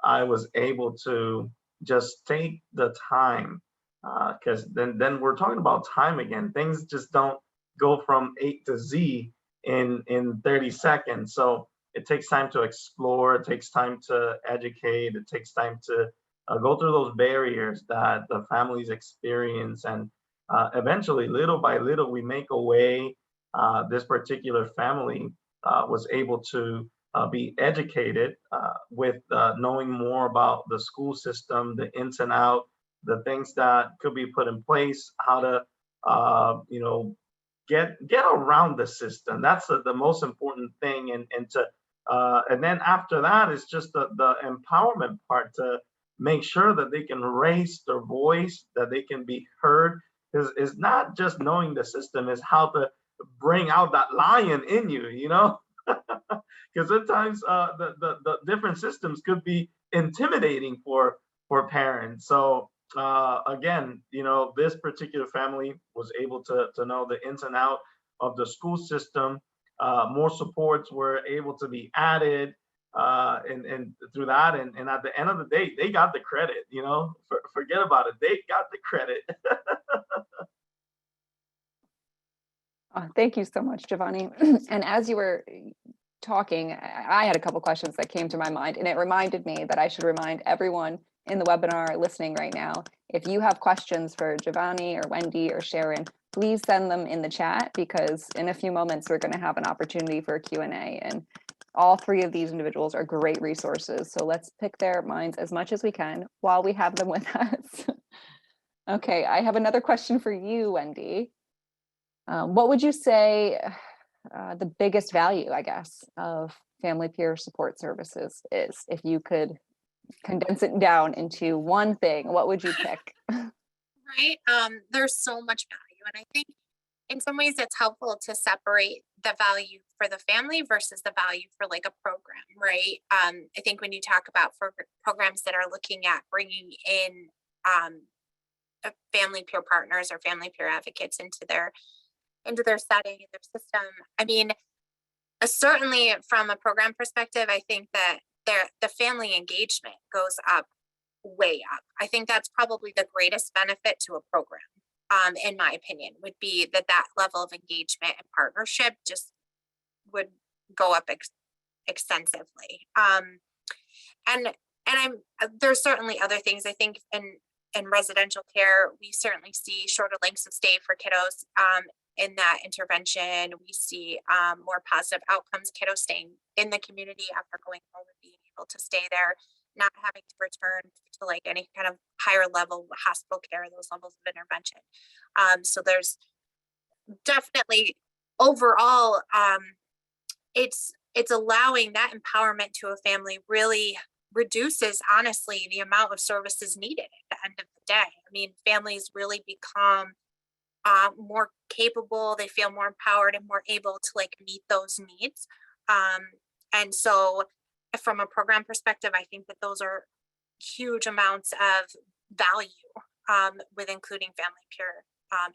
I was able to just take the time, because then we're talking about time again. Things just don't go from A to Z in 30 seconds. So it takes time to explore. It takes time to educate. It takes time to go through those barriers that the families experience, and eventually, little by little, we make a way. This particular family was able to be educated with knowing more about the school system, the ins and out, the things that could be put in place, how to, get around the system. That's the most important thing, and then after that, it's just the empowerment part to make sure that they can raise their voice, that they can be heard. Because it's not just knowing the system; it's how to bring out that lion in you. Because sometimes the different systems could be intimidating for parents. So again, this particular family was able to know the ins and out of the school system. More supports were able to be added, and through that, and at the end of the day, they got the credit. Forget about it. They got the credit. Thank you so much, Giovanni. And as you were talking, I had a couple questions that came to my mind, and it reminded me that I should remind everyone in the webinar listening right now, if you have questions for Giovanni or Wendy or Sharon, please send them in the chat, because in a few moments, we're going to have an opportunity for a Q&A, and all three of these individuals are great resources. So let's pick their minds as much as we can while we have them with us. Okay, I have another question for you, Wendy. What would you say the biggest value, I guess, of family peer support services is? If you could condense it down into one thing, what would you pick? Right. There's so much value. And I think in some ways it's helpful to separate the value for the family versus the value for like a program, right? I think when you talk about for programs that are looking at bringing in family peer partners or family peer advocates into their setting and their system, I mean, certainly from a program perspective, I think that the family engagement goes up, way up. I think that's probably the greatest benefit to a program, in my opinion, would be that level of engagement and partnership just would go up extensively. And there's certainly other things. I think in residential care, we certainly see shorter lengths of stay for kiddos. In that intervention, we see more positive outcomes, kiddos staying in the community after going home and being able to stay there, not having to return to like any kind of higher level hospital care, those levels of intervention. So there's definitely overall, it's allowing that empowerment to a family really reduces, honestly, the amount of services needed at the end of the day. I mean, families really become more capable, they feel more empowered and more able to like meet those needs. And so from a program perspective, I think that those are huge amounts of value with including family peer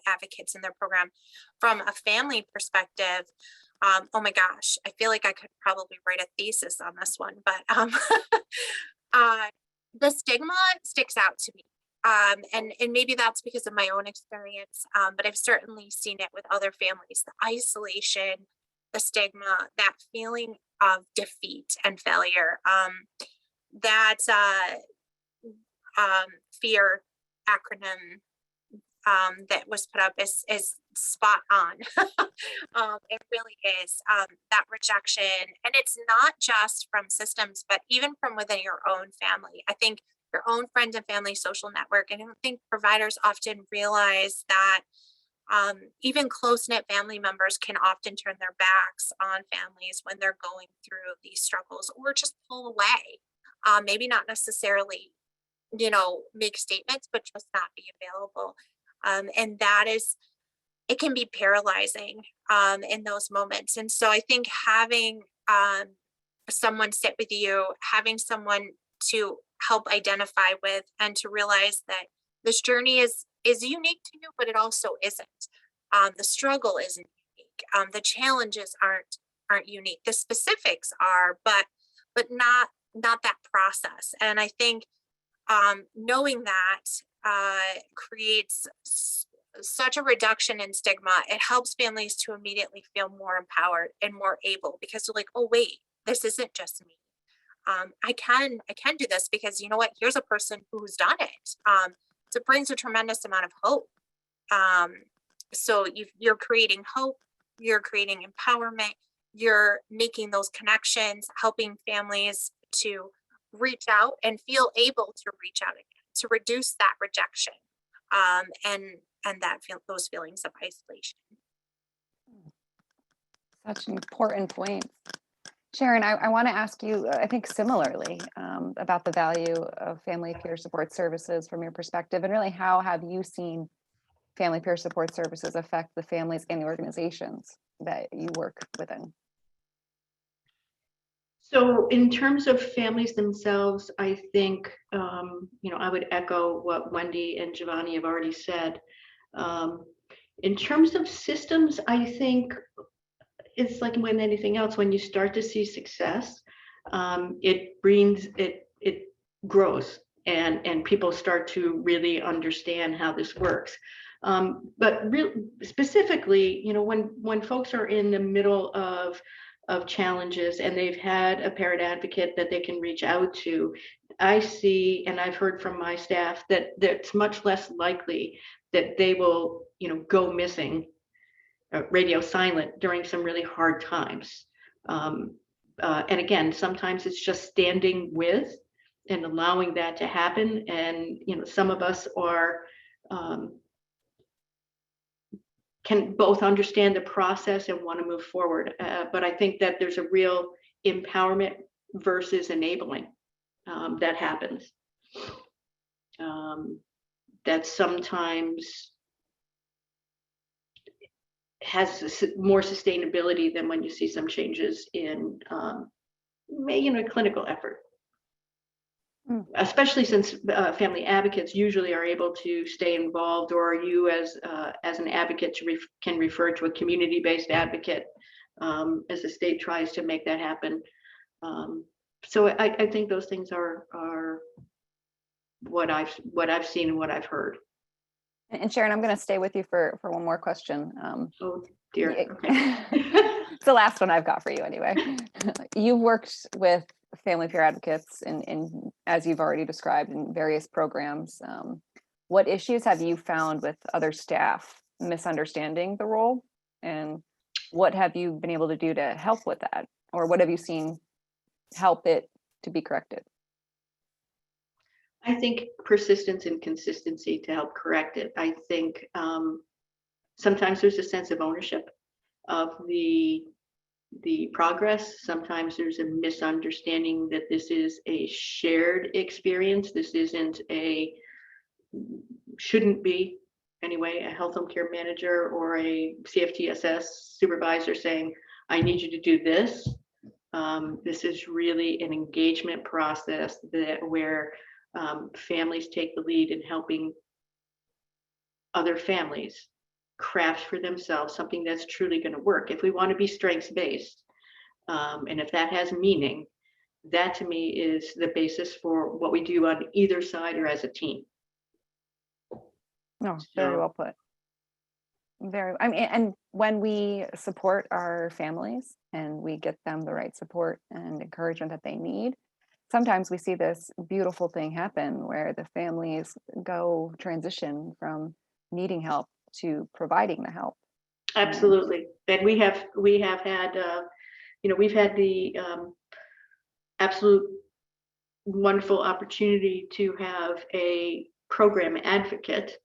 advocates in their program. From a family perspective, oh my gosh, I feel like I could probably write a thesis on this one, but the stigma sticks out to me. And maybe that's because of my own experience, but I've certainly seen it with other families, the isolation, the stigma, that feeling of defeat and failure, that fear acronym that was put up is spot on. It really is, that rejection. And it's not just from systems, but even from within your own family. I think your own friend and family social network. And I don't think providers often realize that Even close-knit family members can often turn their backs on families when they're going through these struggles, or just pull away. Maybe not necessarily, make statements, but just not be available. And that is, it can be paralyzing in those moments. And so I think having someone sit with you, having someone to help identify with, and to realize that this journey is unique to you, but it also isn't. The struggle isn't unique. The challenges aren't unique. The specifics are, but not that process. And I think knowing that creates such a reduction in stigma. It helps families to immediately feel more empowered and more able, because they're like, oh wait, this isn't just me. I can do this, because you know what? Here's a person who's done it. So it brings a tremendous amount of hope. So you're creating hope, you're creating empowerment, you're making those connections, helping families to reach out and feel able to reach out again, to reduce that rejection, and those feelings of isolation. Such an important point. Sharon, I want to ask you, I think similarly, about the value of family peer support services from your perspective, and really how have you seen family peer support services affect the families and the organizations that you work within? So in terms of families themselves, I think, I would echo what Wendy and Giovanni have already said. In terms of systems, I think it's like when anything else, when you start to see success, it grows, and people start to really understand how this works. But specifically, when folks are in the middle of challenges and they've had a parent advocate that they can reach out to, I see, and I've heard from my staff, that it's much less likely that they will, go missing, radio silent during some really hard times. And again, sometimes it's just standing with and allowing that to happen. And, some of us are, can both understand the process and want to move forward. But I think that there's a real empowerment versus enabling that happens. That sometimes has more sustainability than when you see some changes in a clinical effort. Especially since family advocates usually are able to stay involved, or you as an advocate can refer to a community-based advocate as the state tries to make that happen. So I think those things are what I've seen and what I've heard. And Sharon, I'm going to stay with you for one more question. Oh dear. Okay. It's the last one I've got for you anyway. You've worked with family peer advocates in, as you've already described, in various programs. What issues have you found with other staff misunderstanding the role, and what have you been able to do to help with that, or what have you seen help it to be corrected? I think persistence and consistency to help correct it. I think sometimes there's a sense of ownership of the progress. Sometimes there's a misunderstanding that this is a shared experience. This shouldn't be anyway, a health home care manager or a CFTSS supervisor saying, I need you to do this. This is really an engagement process where families take the lead in helping other families craft for themselves something that's truly going to work. If we want to be strengths-based, and if that has meaning, that to me is the basis for what we do on either side or as a team. No, very well put. And when we support our families and we get them the right support and encouragement that they need, sometimes we see this beautiful thing happen where the families transition from needing help to providing the help. Absolutely. And we have had, we've had the absolute wonderful opportunity to have a program advocate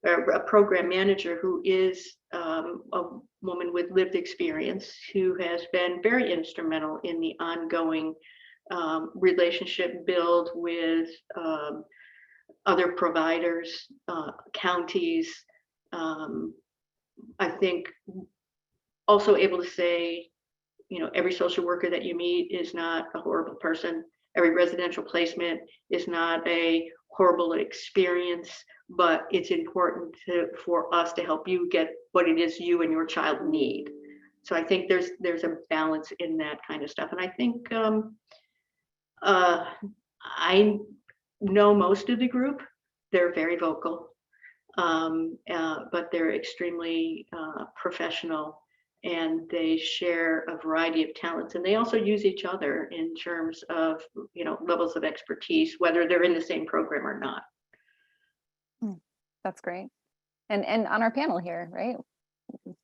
a program manager who is a woman with lived experience who has been very instrumental in the ongoing relationship build with other providers, counties. I think also able to say, every social worker that you meet is not a horrible person. Every residential placement is not a horrible experience, but it's important for us to help you get what it is you and your child need. So I think there's a balance in that kind of stuff. And I think I know most of the group. They're very vocal, but they're extremely professional, and they share a variety of talents, and they also use each other in terms of levels of expertise, whether they're in the same program or not. That's great. And on our panel here, right,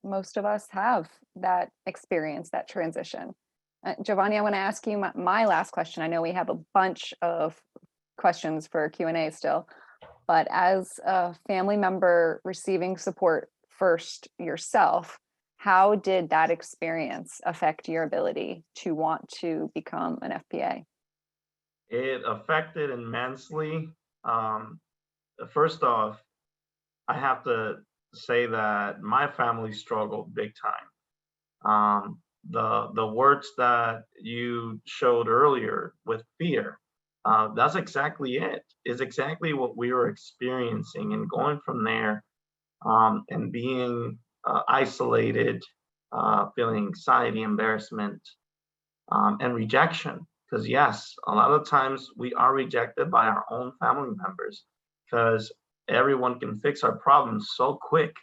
most of us have that experience, that transition. Giovanni, I want to ask you my last question. I know we have a bunch of questions for Q&A still, but as a family member receiving support first yourself, how did that experience affect your ability to want to become an FPA? It affected immensely. First off, I have to say that my family struggled big time. The words that you showed earlier with fear, that's exactly it. Is exactly what we were experiencing, and going from there and being isolated, feeling anxiety, embarrassment, and rejection. Because yes, a lot of times we are rejected by our own family members because everyone can fix our problems so quick,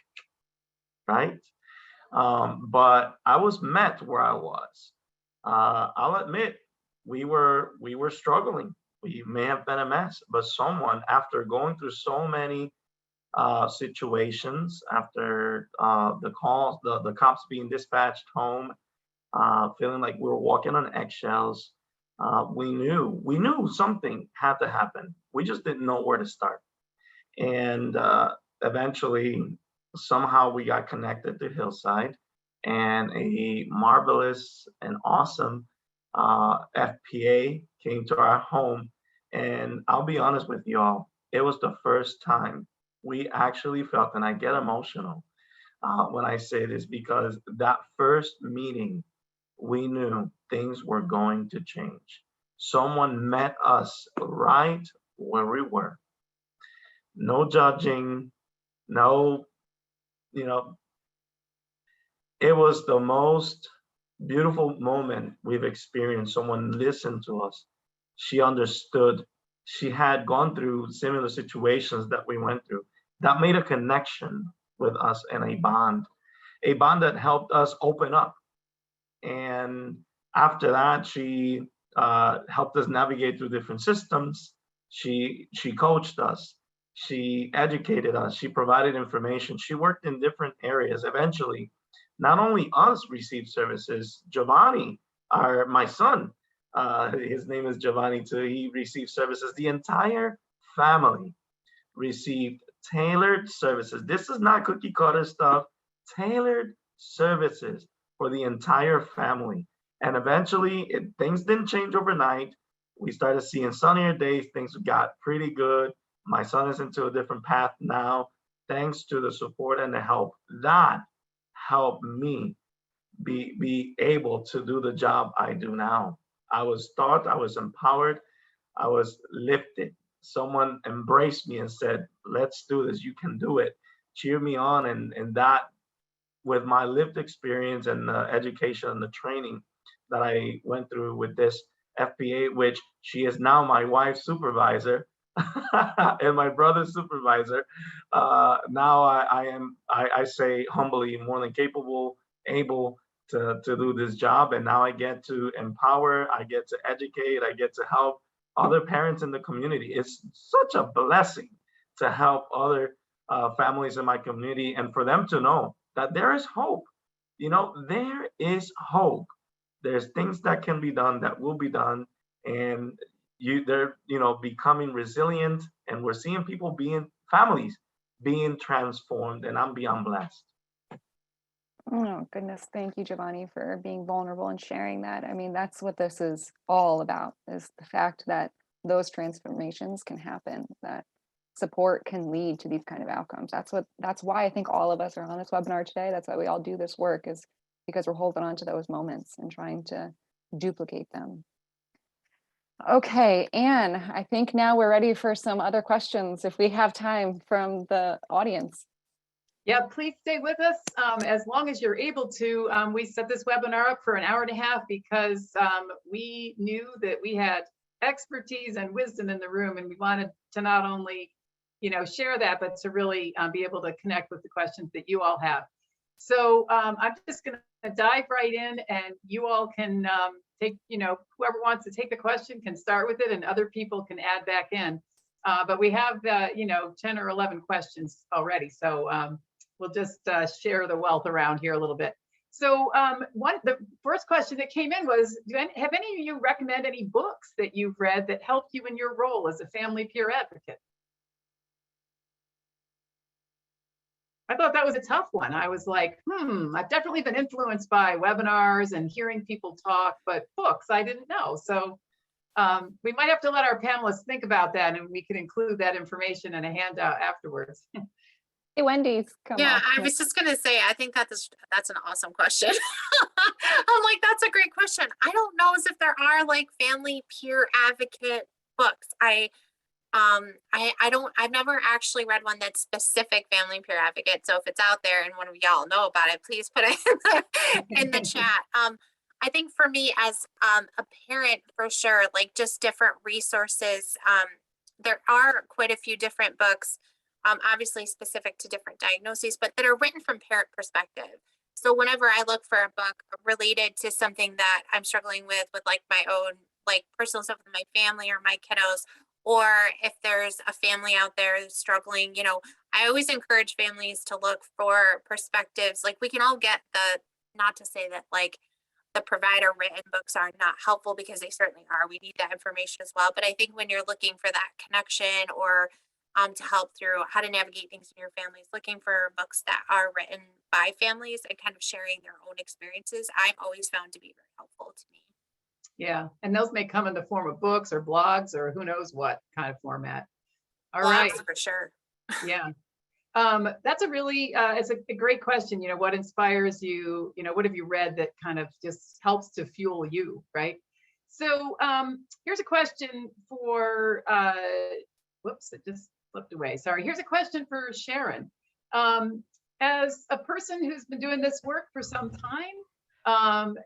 right? But I was met where I was. I'll admit we were struggling. We may have been a mess, but someone, after going through so many situations, after the calls, the cops being dispatched home, feeling like we were walking on eggshells, we knew something had to happen. We just didn't know where to start. And eventually, somehow we got connected to Hillside, and a marvelous and awesome FPA came to our home. And I'll be honest with you all, it was the first time we actually felt, and I get emotional when I say this, because that first meeting, we knew things were going to change. Someone met us right where we were. No judging, no, it was the most beautiful moment we've experienced. Someone listened to us. She understood. She had gone through similar situations that we went through. That made a connection with us, and a bond that helped us open up. And after that, she helped us navigate through different systems. She coached us. She educated us. She provided information. She worked in different areas. Eventually, not only us received services, Giovanni, my son, his name is Giovanni too, he received services. The entire family received tailored services. This is not cookie cutter stuff, tailored services for the entire family. And eventually, things didn't change overnight. We started seeing sunnier days. Things got pretty good. My son is into a different path now, thanks to the support and the help. That helped me be able to do the job I do now. I was taught, I was empowered, I was lifted. Someone embraced me and said, let's do this, you can do it. Cheer me on, and that, with my lived experience and the education and the training that I went through with this FPA, which she is now my wife's supervisor and my brother's supervisor. Now I say humbly, more than capable, able to do this job. And now I get to empower, I get to educate, I get to help other parents in the community. It's such a blessing to help other families in my community, and for them to know that there is hope. There is hope. There's things that can be done, that will be done, and they're becoming resilient, and we're seeing people being families being transformed, and I'm beyond blessed. Oh, goodness. Thank you, Giovanni, for being vulnerable and sharing that. I mean, that's what this is all about, is the fact that those transformations can happen, that support can lead to these kind of outcomes. That's why I think all of us are on this webinar today. That's why we all do this work, is because we're holding on to those moments and trying to duplicate them. Okay, Anne, I think now we're ready for some other questions if we have time from the audience. Yeah, please stay with us as long as you're able to. We set this webinar up for an hour and a half because we knew that we had expertise and wisdom in the room, and we wanted to not only, share that, but to really be able to connect with the questions that you all have. So I'm just going to dive right in, and you all can take, whoever wants to take the question can start with it, and other people can add back in. But we have, 10 or 11 questions already. So we'll just share the wealth around here a little bit. So the first question that came in was, have any of you recommend any books that you've read that helped you in your role as a family peer advocate? I thought that was a tough one. I was like, I've definitely been influenced by webinars and hearing people talk, but books, I didn't know. So we might have to let our panelists think about that, and we can include that information in a handout afterwards. Hey, Wendy's come Yeah, off. I was just gonna say, I think that's an awesome question. I'm like, that's a great question. I don't know as if there are like family peer advocate books. I've never actually read one that's specific family peer advocate. So if it's out there and one of y'all know about it, please put it in the chat. I think for me as a parent, for sure, like just different resources. There are quite a few different books, obviously specific to different diagnoses, but that are written from parent perspective. So whenever I look for a book related to something that I'm struggling with like my own like personal stuff with my family or my kiddos, or if there's a family out there struggling, I always encourage families to look for perspectives. Like we can all get not to say that like the provider written books are not helpful, because they certainly are. We need that information as well. But I think when you're looking for that connection or to help through how to navigate things in your families, looking for books that are written by families and kind of sharing their own experiences, I've always found to be very helpful to me. Yeah, and those may come in the form of books or blogs or who knows what kind of format. All Blogs, right. for sure. Yeah. That's a really, it's a great question. What inspires you? What have you read that kind of just helps to fuel you, right? So here's a question for, whoops, it just slipped away. Sorry. Here's a question for Sharon. As a person who's been doing this work for some time,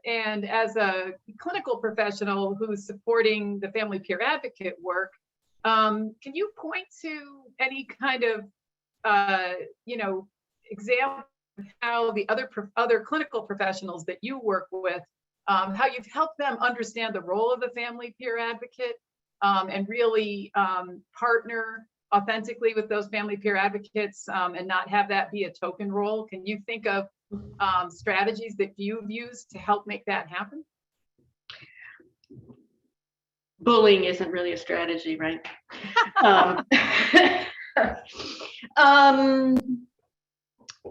and as a clinical professional who's supporting the family peer advocate work, can you point to any kind of example of how the other clinical professionals that you work with, how you've helped them understand the role of the family peer advocate, and really partner authentically with those family peer advocates, and not have that be a token role? Can you think of strategies that you've used to help make that happen? Bullying isn't really a strategy, right?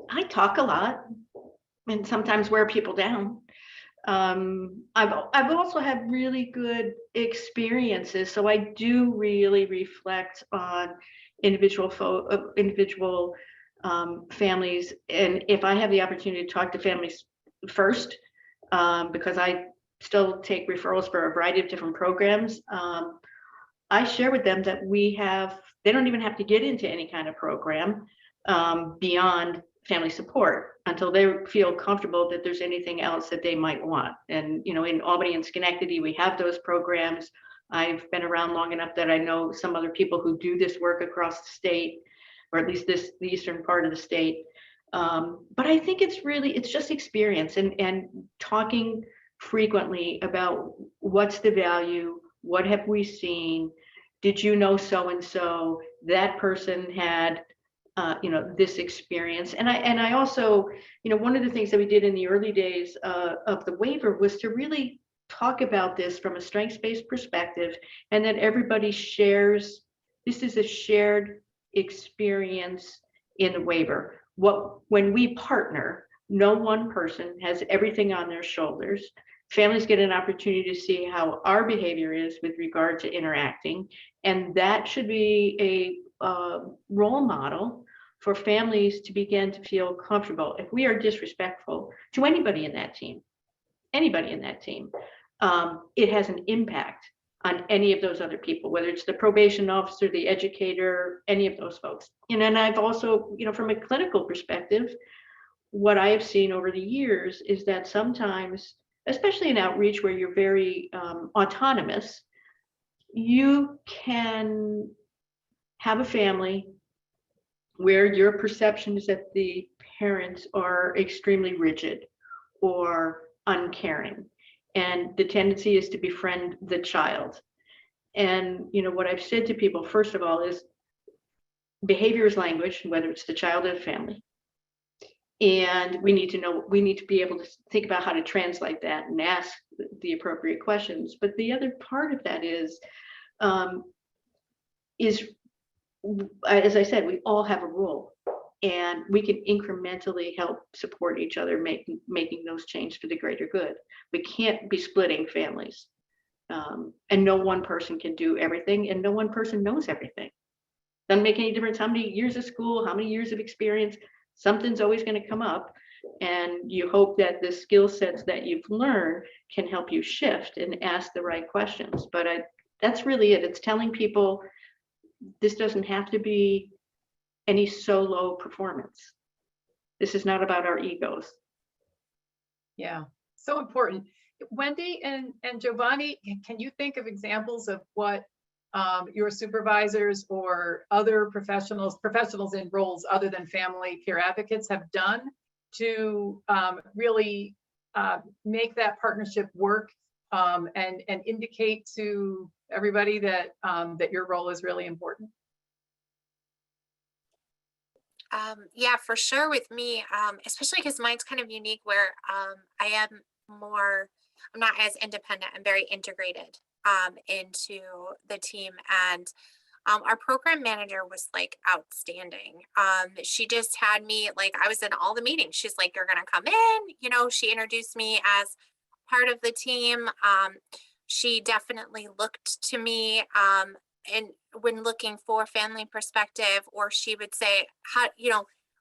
I talk a lot and sometimes wear people down. I've also had really good experiences, so I do really reflect on individual families, and if I have the opportunity to talk to families first, because I still take referrals for a variety of different programs, I share with them that they don't even have to get into any kind of program beyond family support until they feel comfortable that there's anything else that they might want. And, in Albany and Schenectady, we have those programs. I've been around long enough that I know some other people who do this work across the state, or at least the eastern part of the state. But I think it's just experience and talking frequently about what's the value, what have we seen, did you know so-and-so, that person had this experience. And I also, one of the things that we did in the early days of the waiver was to really talk about this from a strengths-based perspective, and that everybody shares, this is a shared experience, in the waiver. When we partner, no one person has everything on their shoulders. Families get an opportunity to see how our behavior is with regard to interacting, and that should be a role model for families to begin to feel comfortable. If we are disrespectful to anybody in that team, it has an impact on any of those other people, whether it's the probation officer, the educator, any of those folks. And then I've also, from a clinical perspective, what I have seen over the years is that sometimes, especially in outreach where you're very autonomous, you can have a family where your perception is that the parents are extremely rigid or uncaring, and the tendency is to befriend the child. And what I've said to people, first of all, is behavior is language, whether it's the child or the family. And we need to be able to think about how to translate that and ask the appropriate questions. But the other part of that is, as I said, we all have a role, and we can incrementally help support each other, making those changes for the greater good. We can't be splitting families, and no one person can do everything, and no one person knows everything. Doesn't make any difference how many years of school, how many years of experience. Something's always going to come up, and you hope that the skill sets that you've learned can help you shift and ask the right questions. But that's really it. It's telling people this doesn't have to be any solo performance. This is not about our egos. Yeah, so important. Wendy and Giovanni, can you think of examples of what your supervisors or other professionals in roles other than family peer advocates have done to really make that partnership work and indicate to everybody that that your role is really important? Yeah, for sure with me, especially because mine's kind of unique where I'm not as independent. I'm very integrated into the team. And our program manager was like outstanding. She just had me, like, I was in all the meetings. She's like, you're going to come in, she introduced me as part of the team. She definitely looked to me and when looking for family perspective, or she would say, how,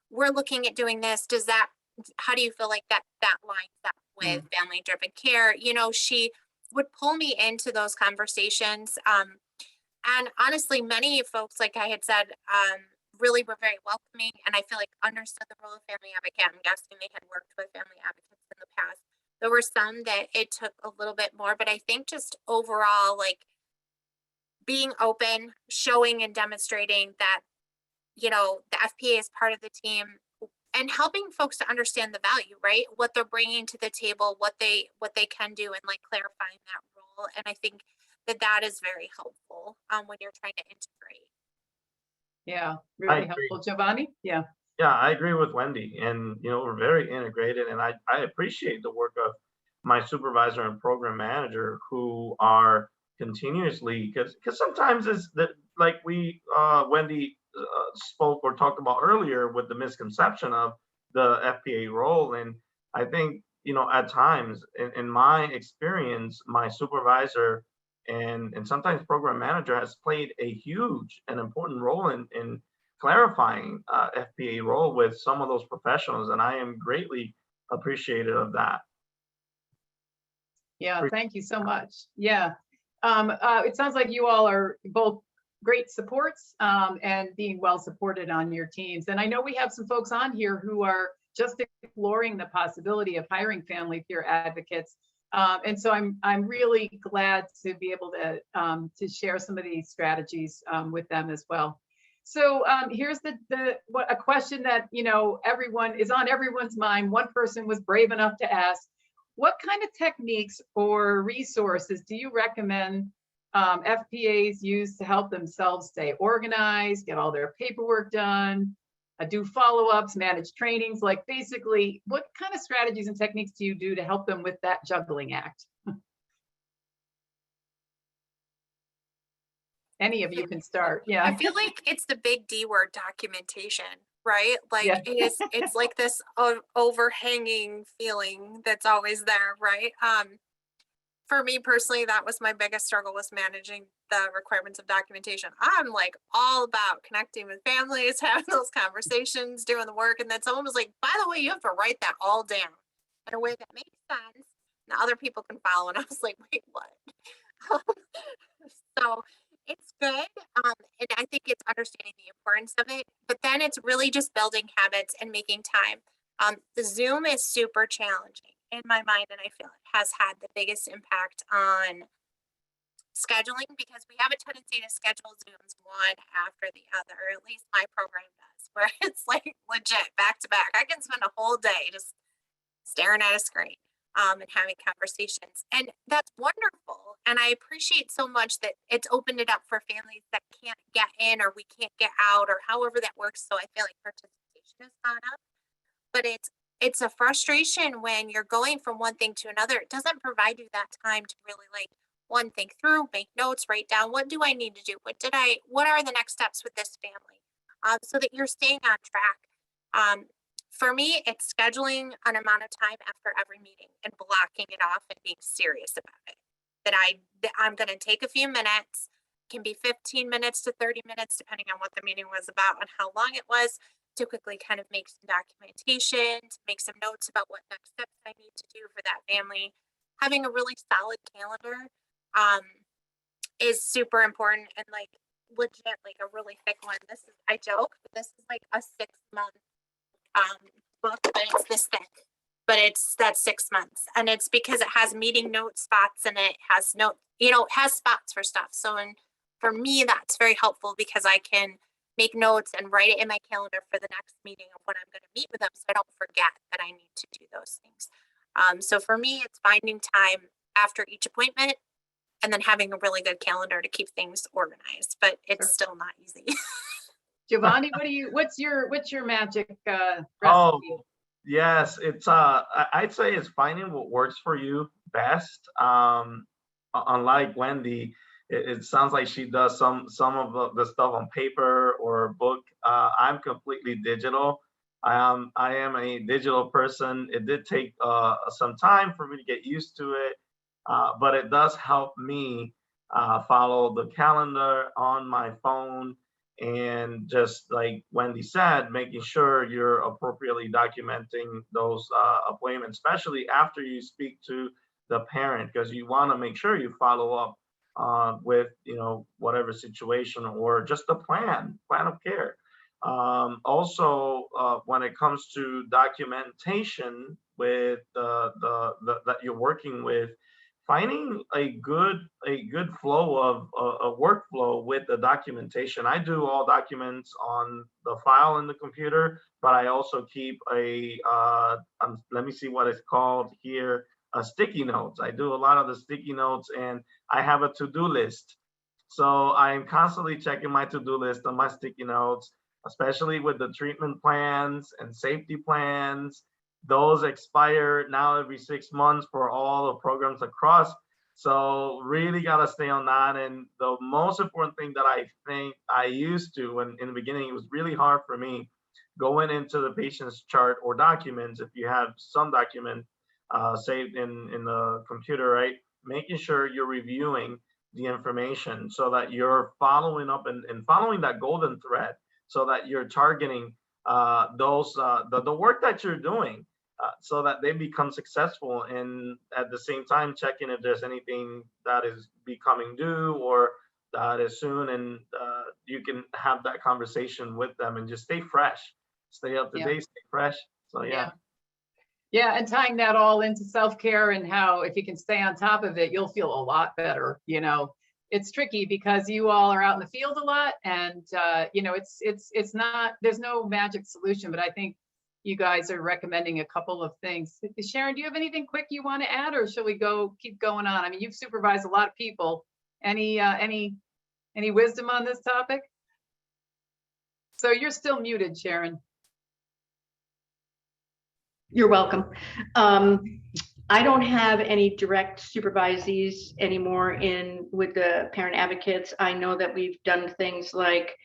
we're looking at doing this. How do you feel like that lines up with family driven care? She would pull me into those conversations. And honestly, many folks, like I had said, really were very welcoming, and I feel like understood the role of family advocate. I'm guessing they had worked with family advocates in the past. There were some that it took a little bit more, but I think just overall, like, being open, showing and demonstrating that, the FPA is part of the team, and helping folks to understand the value, right? What they're bringing to the table, what they can do, and like clarifying that role. And I think that is very helpful when you're trying to integrate. Yeah, really helpful. Giovanni? Yeah. Yeah, I agree with Wendy, and we're very integrated, and I appreciate the work of my supervisor and program manager who are continuously, because sometimes it's that, like Wendy spoke or talked about earlier, with the misconception of the FPA role. And I think at times in my experience, my supervisor and sometimes program manager has played a huge and important role in clarifying FPA role with some of those professionals, and I am greatly appreciative of that. Yeah, thank you so much. Yeah, it sounds like you all are both great supports and being well supported on your teams. And I know we have some folks on here who are just exploring the possibility of hiring family peer advocates. And so I'm really glad to be able to share some of these strategies with them as well. So here's a question that everyone is on everyone's mind. One person was brave enough to ask, what kind of techniques or resources do you recommend FPAs use to help themselves stay organized, get all their paperwork done, do follow-ups, manage trainings? Like, basically, what kind of strategies and techniques do you do to help them with that juggling act? Any of you can start. Yeah. I feel like it's the big D word, documentation, right? Like Yeah. it's like this overhanging feeling that's always there, right? For me personally, that was my biggest struggle, was managing the requirements of documentation. I'm like all about connecting with families, having those conversations, doing the work. And then someone was like, by the way, you have to write that all down in a way that makes sense and other people can follow. And I was like, wait, what? So it's good. And I think it's understanding the importance of it, but then it's really just building habits and making time. The Zoom is super challenging in my mind, and I feel it has had the biggest impact on scheduling, because we have a tendency to schedule Zooms one after the other. At least my program does, where it's like legit back to back. I can spend a whole day just staring at a screen and having conversations. And that's wonderful. And I appreciate so much that it's opened it up for families that can't get in, or we can't get out, or however that works. So I feel like participation has gone up. But it's a frustration when you're going from one thing to another. It doesn't provide you that time to really, like, one, think through, make notes, write down, what do I need to do? What are the next steps with this family? So that you're staying on track. For me, it's scheduling an amount of time after every meeting and blocking it off and being serious about it. That I'm going to take a few minutes, can be 15 minutes to 30 minutes, depending on what the meeting was about and how long it was, to quickly kind of make some documentation, to make some notes about what next steps I need to do for that family. Having a really solid calendar is super important, and like legit, like a really thick one. I joke, but this is like a 6-month book, but it's this thick. But that's 6 months, and it's because it has meeting note spots, and it has it has spots for stuff. So, and for me, that's very helpful because I can make notes and write it in my calendar for the next meeting of when I'm going to meet with them, so I don't forget that I need to do those things. So for me, it's finding time after each appointment and then having a really good calendar to keep things organized, but it's still not easy. Giovanni, what's your magic recipe? Oh, yes, it's I'd say it's finding what works for you best. Unlike Wendy, it sounds like she does some of the stuff on paper or book. I'm completely digital. I am a digital person. It did take some time for me to get used to it, but it does help me follow the calendar on my phone. And just like Wendy said, making sure you're appropriately documenting those appointments, especially after you speak to the parent, because you want to make sure you follow up with whatever situation or just a plan of care. Also, when it comes to documentation with that you're working with, finding a good flow of a workflow with the documentation. I do all documents on the file in the computer, but I also keep let me see what it's called here, sticky notes. I do a lot of the sticky notes, and I have a to-do list. So I'm constantly checking my to-do list on my sticky notes, especially with the treatment plans and safety plans. Those expire now every 6 months for all the programs across. So really got to stay on that. And the most important thing that I think I used to, when in the beginning, it was really hard for me going into the patient's chart or documents. If you have some document saved in the computer, right? Making sure you're reviewing the information so that you're following up and following that golden thread, so that you're targeting the work that you're doing, so that they become successful, and at the same time checking if there's anything that is becoming due or that is soon, and you can have that conversation with them and just stay fresh, stay up to date, stay fresh. So yeah, and tying that all into self-care, and how if you can stay on top of it, you'll feel a lot better. It's tricky because you all are out in the field a lot, and it's not, there's no magic solution, but I think you guys are recommending a couple of things. Sharon, do you have anything quick you want to add, or shall we keep going on? I mean, you've supervised a lot of people. Any wisdom on this topic? So you're still muted, Sharon. You're welcome. I don't have any direct supervisees anymore with the parent advocates. I know that we've done things like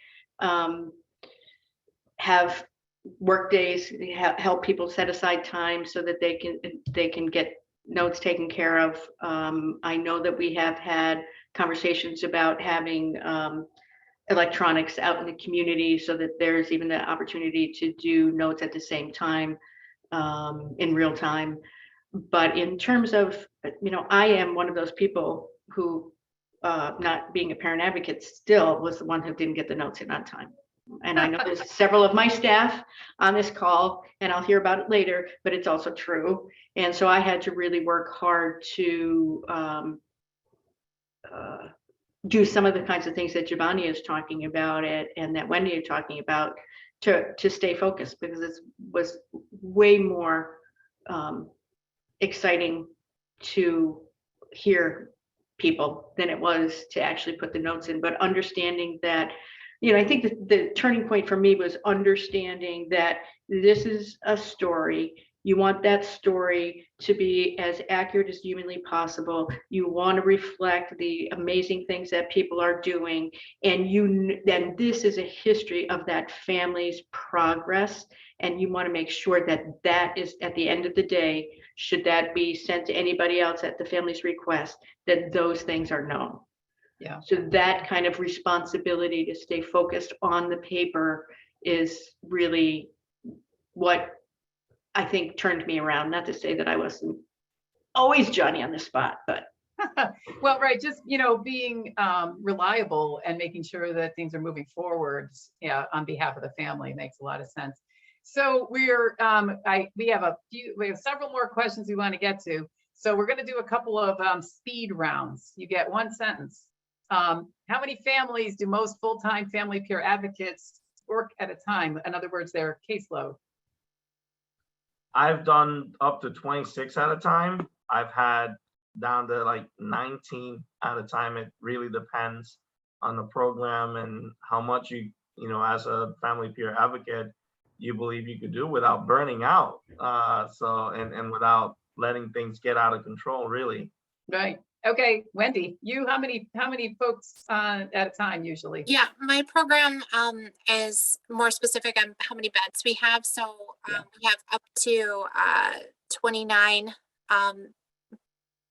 have work days, help people set aside time so that they can get notes taken care of. I know that we have had conversations about having electronics out in the community so that there's even the opportunity to do notes at the same time, in real time. But in terms of, I am one of those people who, not being a parent advocate, still was the one who didn't get the notes in on time. And I know there's several of my staff on this call, and I'll hear about it later, but it's also true. And so I had to really work hard to do some of the kinds of things that Giovanni is talking about and that Wendy is talking about to stay focused, because it was way more exciting to hear people than it was to actually put the notes in. But understanding that, I think the turning point for me was understanding that this is a story. You want that story to be as accurate as humanly possible. You want to reflect the amazing things that people are doing. And then this is a history of that family's progress. And you want to make sure that that is, at the end of the day, should that be sent to anybody else at the family's request, that those things are known. Yeah. So that kind of responsibility to stay focused on the paper is really what I think turned me around. Not to say that I wasn't always Johnny on the spot, but. Well, right, just, being reliable and making sure that things are moving forward, on behalf of the family makes a lot of sense. So we have several more questions we want to get to. So we're going to do a couple of speed rounds. You get one sentence. How many families do most full-time family peer advocates work at a time? In other words, their caseload. I've done up to 26 at a time. I've had down to like 19 at a time. It really depends on the program and how much you as a family peer advocate, you believe you could do without burning out. And without letting things get out of control, really. Right. Okay, Wendy, how many folks at a time usually? Yeah, my program is more specific on how many beds we have. So we have up to 29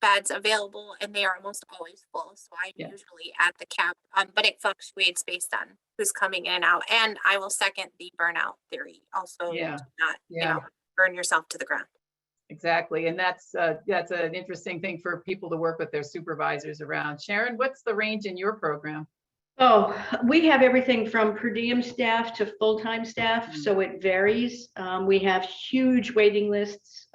beds available, and they are almost always full. So I'm usually at the cap, but it fluctuates based on who's coming in and out. And I will second the burnout theory. Also, do not burn yourself to the ground. Exactly, and that's an interesting thing for people to work with their supervisors around. Sharon, what's the range in your program? Oh, we have everything from per diem staff to full-time staff, so it varies. We have huge waiting lists.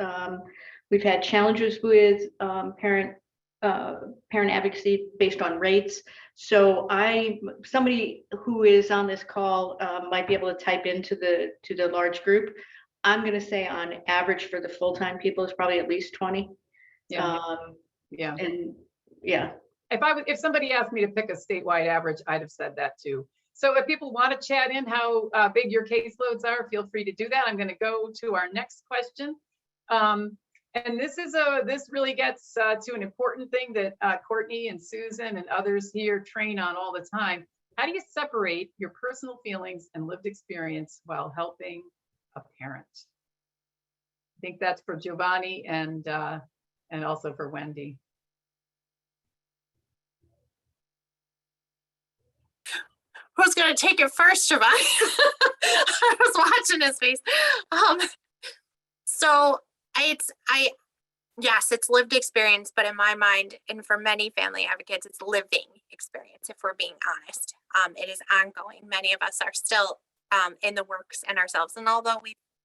We've had challenges with parent advocacy based on rates. So somebody who is on this call might be able to type into the large group. I'm going to say on average for the full-time people is probably at least 20. Yeah. And yeah. If somebody asked me to pick a statewide average, I'd have said that too. So if people want to chat in how big your caseloads are, feel free to do that. I'm going to go to our next question. And this really gets to an important thing that Courtney and Susan and others here train on all the time. How do you separate your personal feelings and lived experience while helping a parent? I think that's for Giovanni and also for Wendy. Who's going to take it first, Giovanni? I was watching his face. So yes, it's lived experience, but in my mind, and for many family advocates, it's living experience. If we're being honest, it is ongoing. Many of us are still in the works and ourselves, and although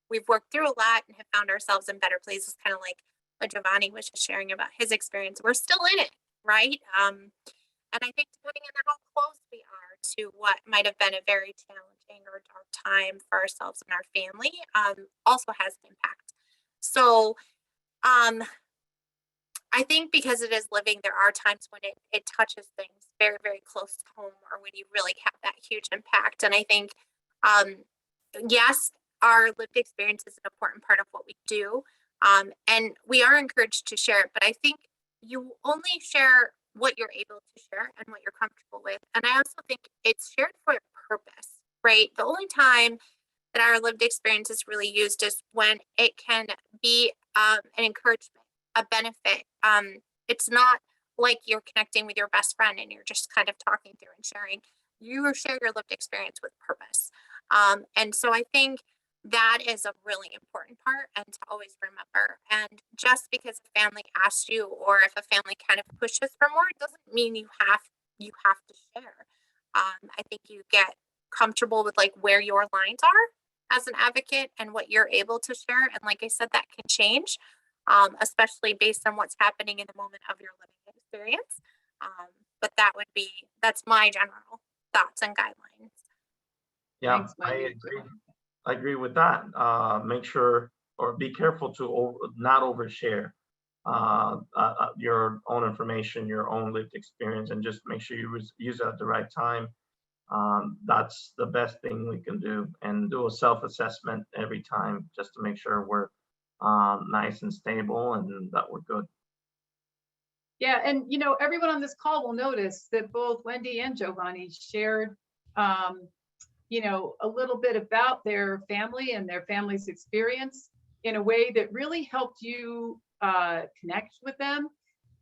we've worked through a lot and have found ourselves in better places, kind of like what Giovanni was just sharing about his experience, we're still in it, right? And I think depending on how close we are to what might have been a very challenging or dark time for ourselves and our family, also has an impact. So I think because it is living, there are times when it touches things very, very close to home, or when you really have that huge impact. And I think, yes, our lived experience is an important part of what we do. And we are encouraged to share it, but I think you only share what you're able to share and what you're comfortable with. And I also think it's shared for a purpose, right? The only time that our lived experience is really used is when it can be an encouragement, a benefit. It's not like you're connecting with your best friend and you're just kind of talking through and sharing. You share your lived experience with purpose. And so I think that is a really important part and to always remember. And just because a family asks you, or if a family kind of pushes for more, it doesn't mean you have to share. I think you get comfortable with like where your lines are as an advocate and what you're able to share. And like I said, that can change, especially based on what's happening in the moment of your living experience. But that's my general thoughts and guidelines. Yeah, Thanks, I Wendy. agree. I agree with that. Make sure or be careful to not overshare your own information, your own lived experience, and just make sure you use it at the right time. That's the best thing we can do, and do a self-assessment every time just to make sure we're nice and stable and that we're good. Yeah, and you know, everyone on this call will notice that both Wendy and Giovanni shared, you know, a little bit about their family and their family's experience in a way that really helped you connect with them.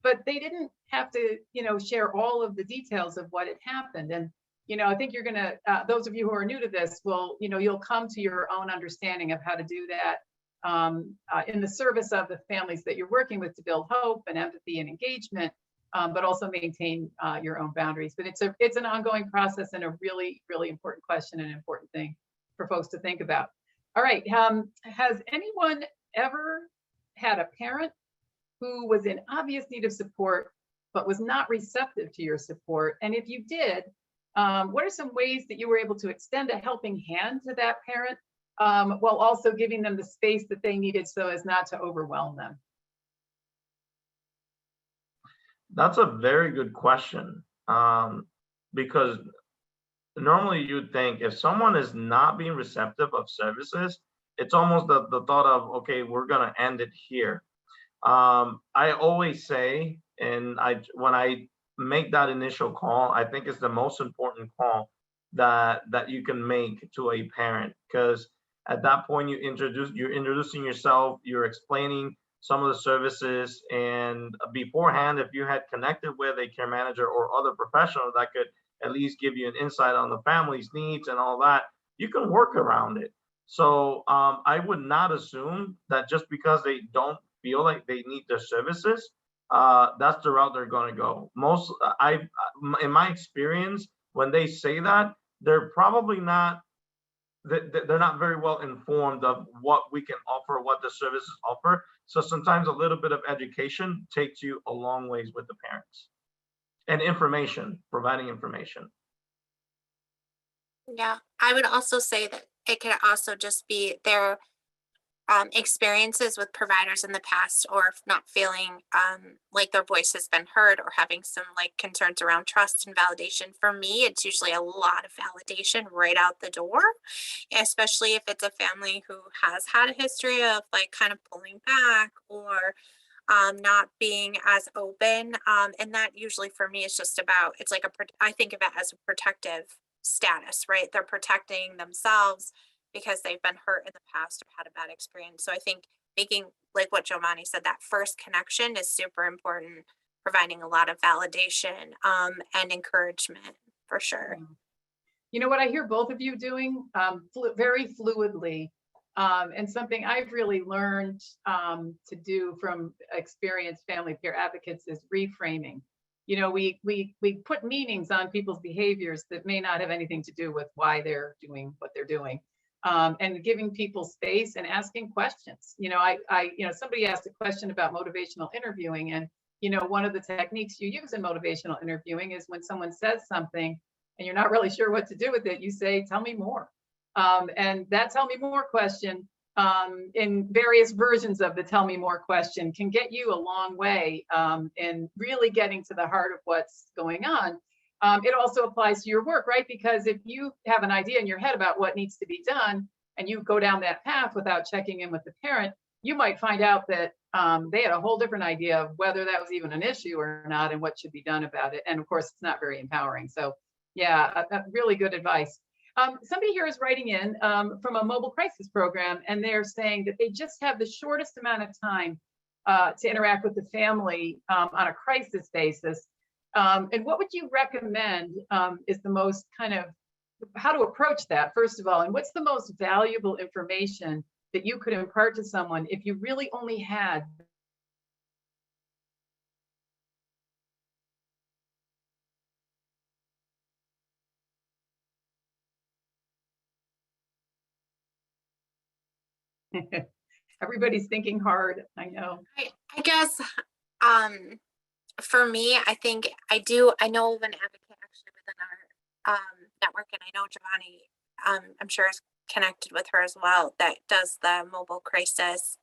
But they didn't have to, you know, share all of the details of what had happened. And you know, I think you're gonna, those of you who are new to this will, you know, you'll come to your own understanding of how to do that in the service of the families that you're working with to build hope and empathy and engagement, but also maintain your own boundaries. But it's an ongoing process and a really, really important question and an important thing for folks to think about. All right, has anyone ever had a parent who was in obvious need of support, but was not receptive to your support? And if you did, what are some ways that you were able to extend a helping hand to that parent while also giving them the space that they needed so as not to overwhelm them? That's a very good question, because normally you'd think if someone is not being receptive of services, it's almost the thought of, okay, we're going to end it here. I always say, and when I make that initial call, I think it's the most important call that you can make to a parent, because at that point you're introducing yourself, you're explaining some of the services, and beforehand, if you had connected with a care manager or other professional that could at least give you an insight on the family's needs and all that, you can work around it. So I would not assume that just because they don't feel like they need their services, that's the route they're going to go. In my experience, when they say that, they're probably not, they're not very well informed of what we can offer, what the services offer. So sometimes a little bit of education takes you a long ways with the parents, and information, providing information. Yeah, I would also say that it could also just be their experiences with providers in the past, or not feeling like their voice has been heard, or having some like concerns around trust and validation. For me, it's usually a lot of validation right out the door, especially if it's a family who has had a history of like kind of pulling back, or not being as open. And that usually for me is just about, it's like I think of it as a protective status, right? They're protecting themselves because they've been hurt in the past or had a bad experience. So I think making, like what Giovanni said, that first connection is super important, providing a lot of validation and encouragement for sure. You know what I hear both of you doing very fluidly, and something I've really learned to do from experienced family care advocates is reframing. You know, we put meanings on people's behaviors that may not have anything to do with why they're doing what they're doing. And giving people space and asking questions. You know, somebody asked a question about motivational interviewing, and you know, one of the techniques you use in motivational interviewing is when someone says something and you're not really sure what to do with it, you say, "Tell me more." And that "tell me more" question, in various versions of the "tell me more" question, can get you a long way in really getting to the heart of what's going on. It also applies to your work, right? Because if you have an idea in your head about what needs to be done and you go down that path without checking in with the parent, you might find out that they had a whole different idea of whether that was even an issue or not and what should be done about it. And of course, it's not very empowering. So yeah, really good advice. Somebody here is writing in from a mobile crisis program, and they're saying that they just have the shortest amount of time to interact with the family on a crisis basis. And what would you recommend is the most kind of how to approach that, first of all, and what's the most valuable information that you could impart to someone if you really only had everybody's thinking hard, I know. I guess for me, I think I know of an advocate actually within our network, and I know Giovanni, I'm sure is connected with her as well, that does the mobile crisis.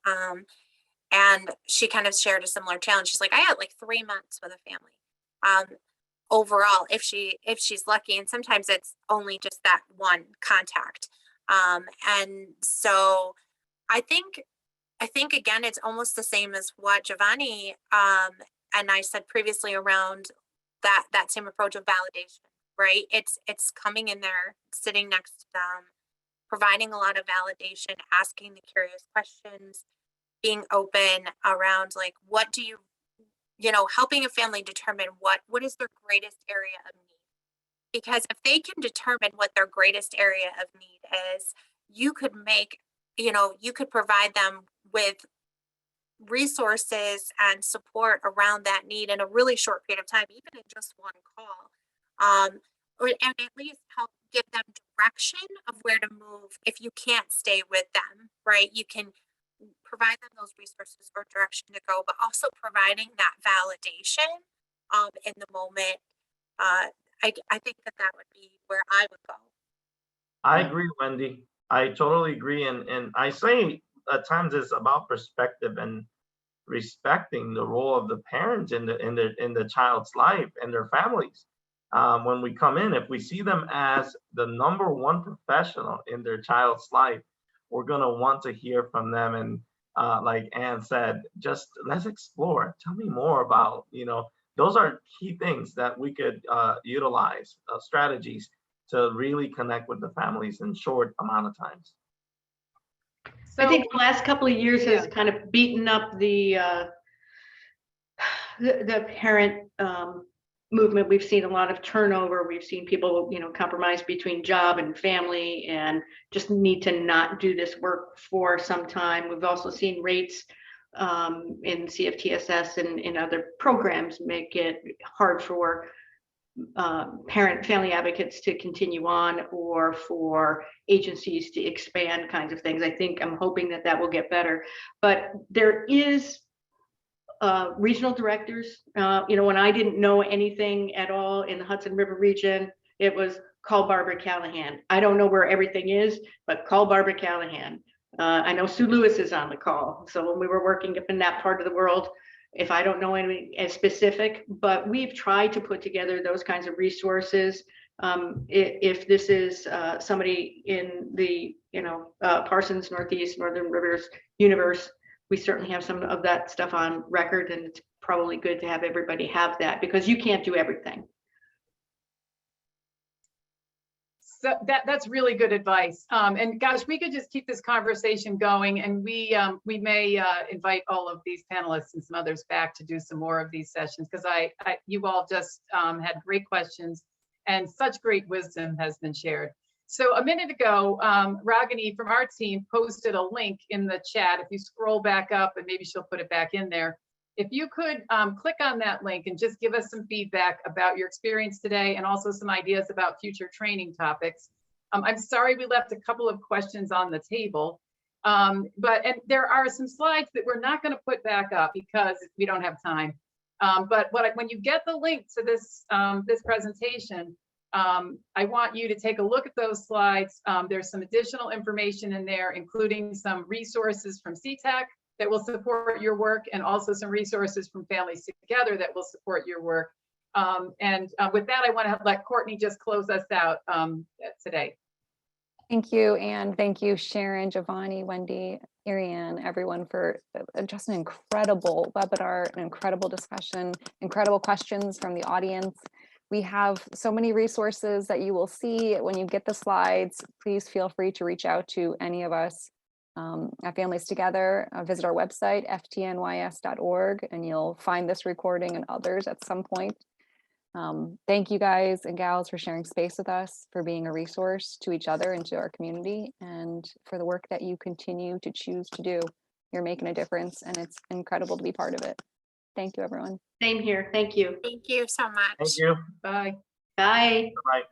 And she kind of shared a similar challenge. She's like, I had like 3 months with a family. Overall, if she's lucky, and sometimes it's only just that one contact. And so I think again, it's almost the same as what Giovanni and I said previously around that same approach of validation, right? It's coming in there, sitting next to them, providing a lot of validation, asking the curious questions, being open around like, what do you helping a family determine what is their greatest area of need. Because if they can determine what their greatest area of need is, you could provide them with resources and support around that need in a really short period of time, even in just one call, and at least help give them direction of where to move if you can't stay with them, right? You can provide them those resources or direction to go, but also providing that validation in the moment. I think that would be where I would go. I agree, Wendy. I totally agree. And I say at times it's about perspective and respecting the role of the parents in the child's life and their families. When we come in, if we see them as the number one professional in their child's life, we're gonna want to hear from them. And like Anne said, just let's explore. Tell me more about, those are key things that we could utilize, strategies to really connect with the families in short amount of times. So, I think the last couple of years has kind of beaten up the parent movement. We've seen a lot of turnover. We've seen people, compromise between job and family and just need to not do this work for some time. We've also seen rates in CFTSS and in other programs make it hard for family advocates to continue on, or for agencies to expand kinds of things. I'm hoping that will get better, but there is regional directors. When I didn't know anything at all in the Hudson River region, it was call Barbara Callahan. I don't know where everything is, but call Barbara Callahan. I know Sue Lewis is on the call. So when we were working up in that part of the world, if I don't know anything as specific, but we've tried to put together those kinds of resources. If this is somebody in the Parsons Northeast Northern Rivers universe, we certainly have some of that stuff on record, and it's probably good to have everybody have that, because you can't do everything. So that's really good advice. And gosh, we could just keep this conversation going, and we may invite all of these panelists and some others back to do some more of these sessions, because you all just had great questions and such great wisdom has been shared. So a minute ago, Ragini from our team posted a link in the chat. If you scroll back up, and maybe she'll put it back in there. If you could click on that link and just give us some feedback about your experience today, and also some ideas about future training topics. I'm sorry we left a couple of questions on the table, but there are some slides that we're not going to put back up because we don't have time. But when you get the link to this presentation, I want you to take a look at those slides. There's some additional information in there, including some resources from CTAC that will support your work, and also some resources from Families Together that will support your work. With that, I want to let Courtney just close us out today. Thank you, Anne. Thank you, Sharon, Giovanni, Wendy, Ariane, everyone, for just an incredible webinar, an incredible discussion, incredible questions from the audience. We have so many resources that you will see when you get the slides. Please feel free to reach out to any of us at Families Together. Visit our website, ftnys.org, and you'll find this recording and others at some point. Thank you guys and gals for sharing space with us, for being a resource to each other and to our community, and for the work that you continue to choose to do. You're making a difference, and it's incredible to be part of it. Thank you, everyone. Same here. Thank you. Thank you so much. Thank you. Bye. Bye. Bye.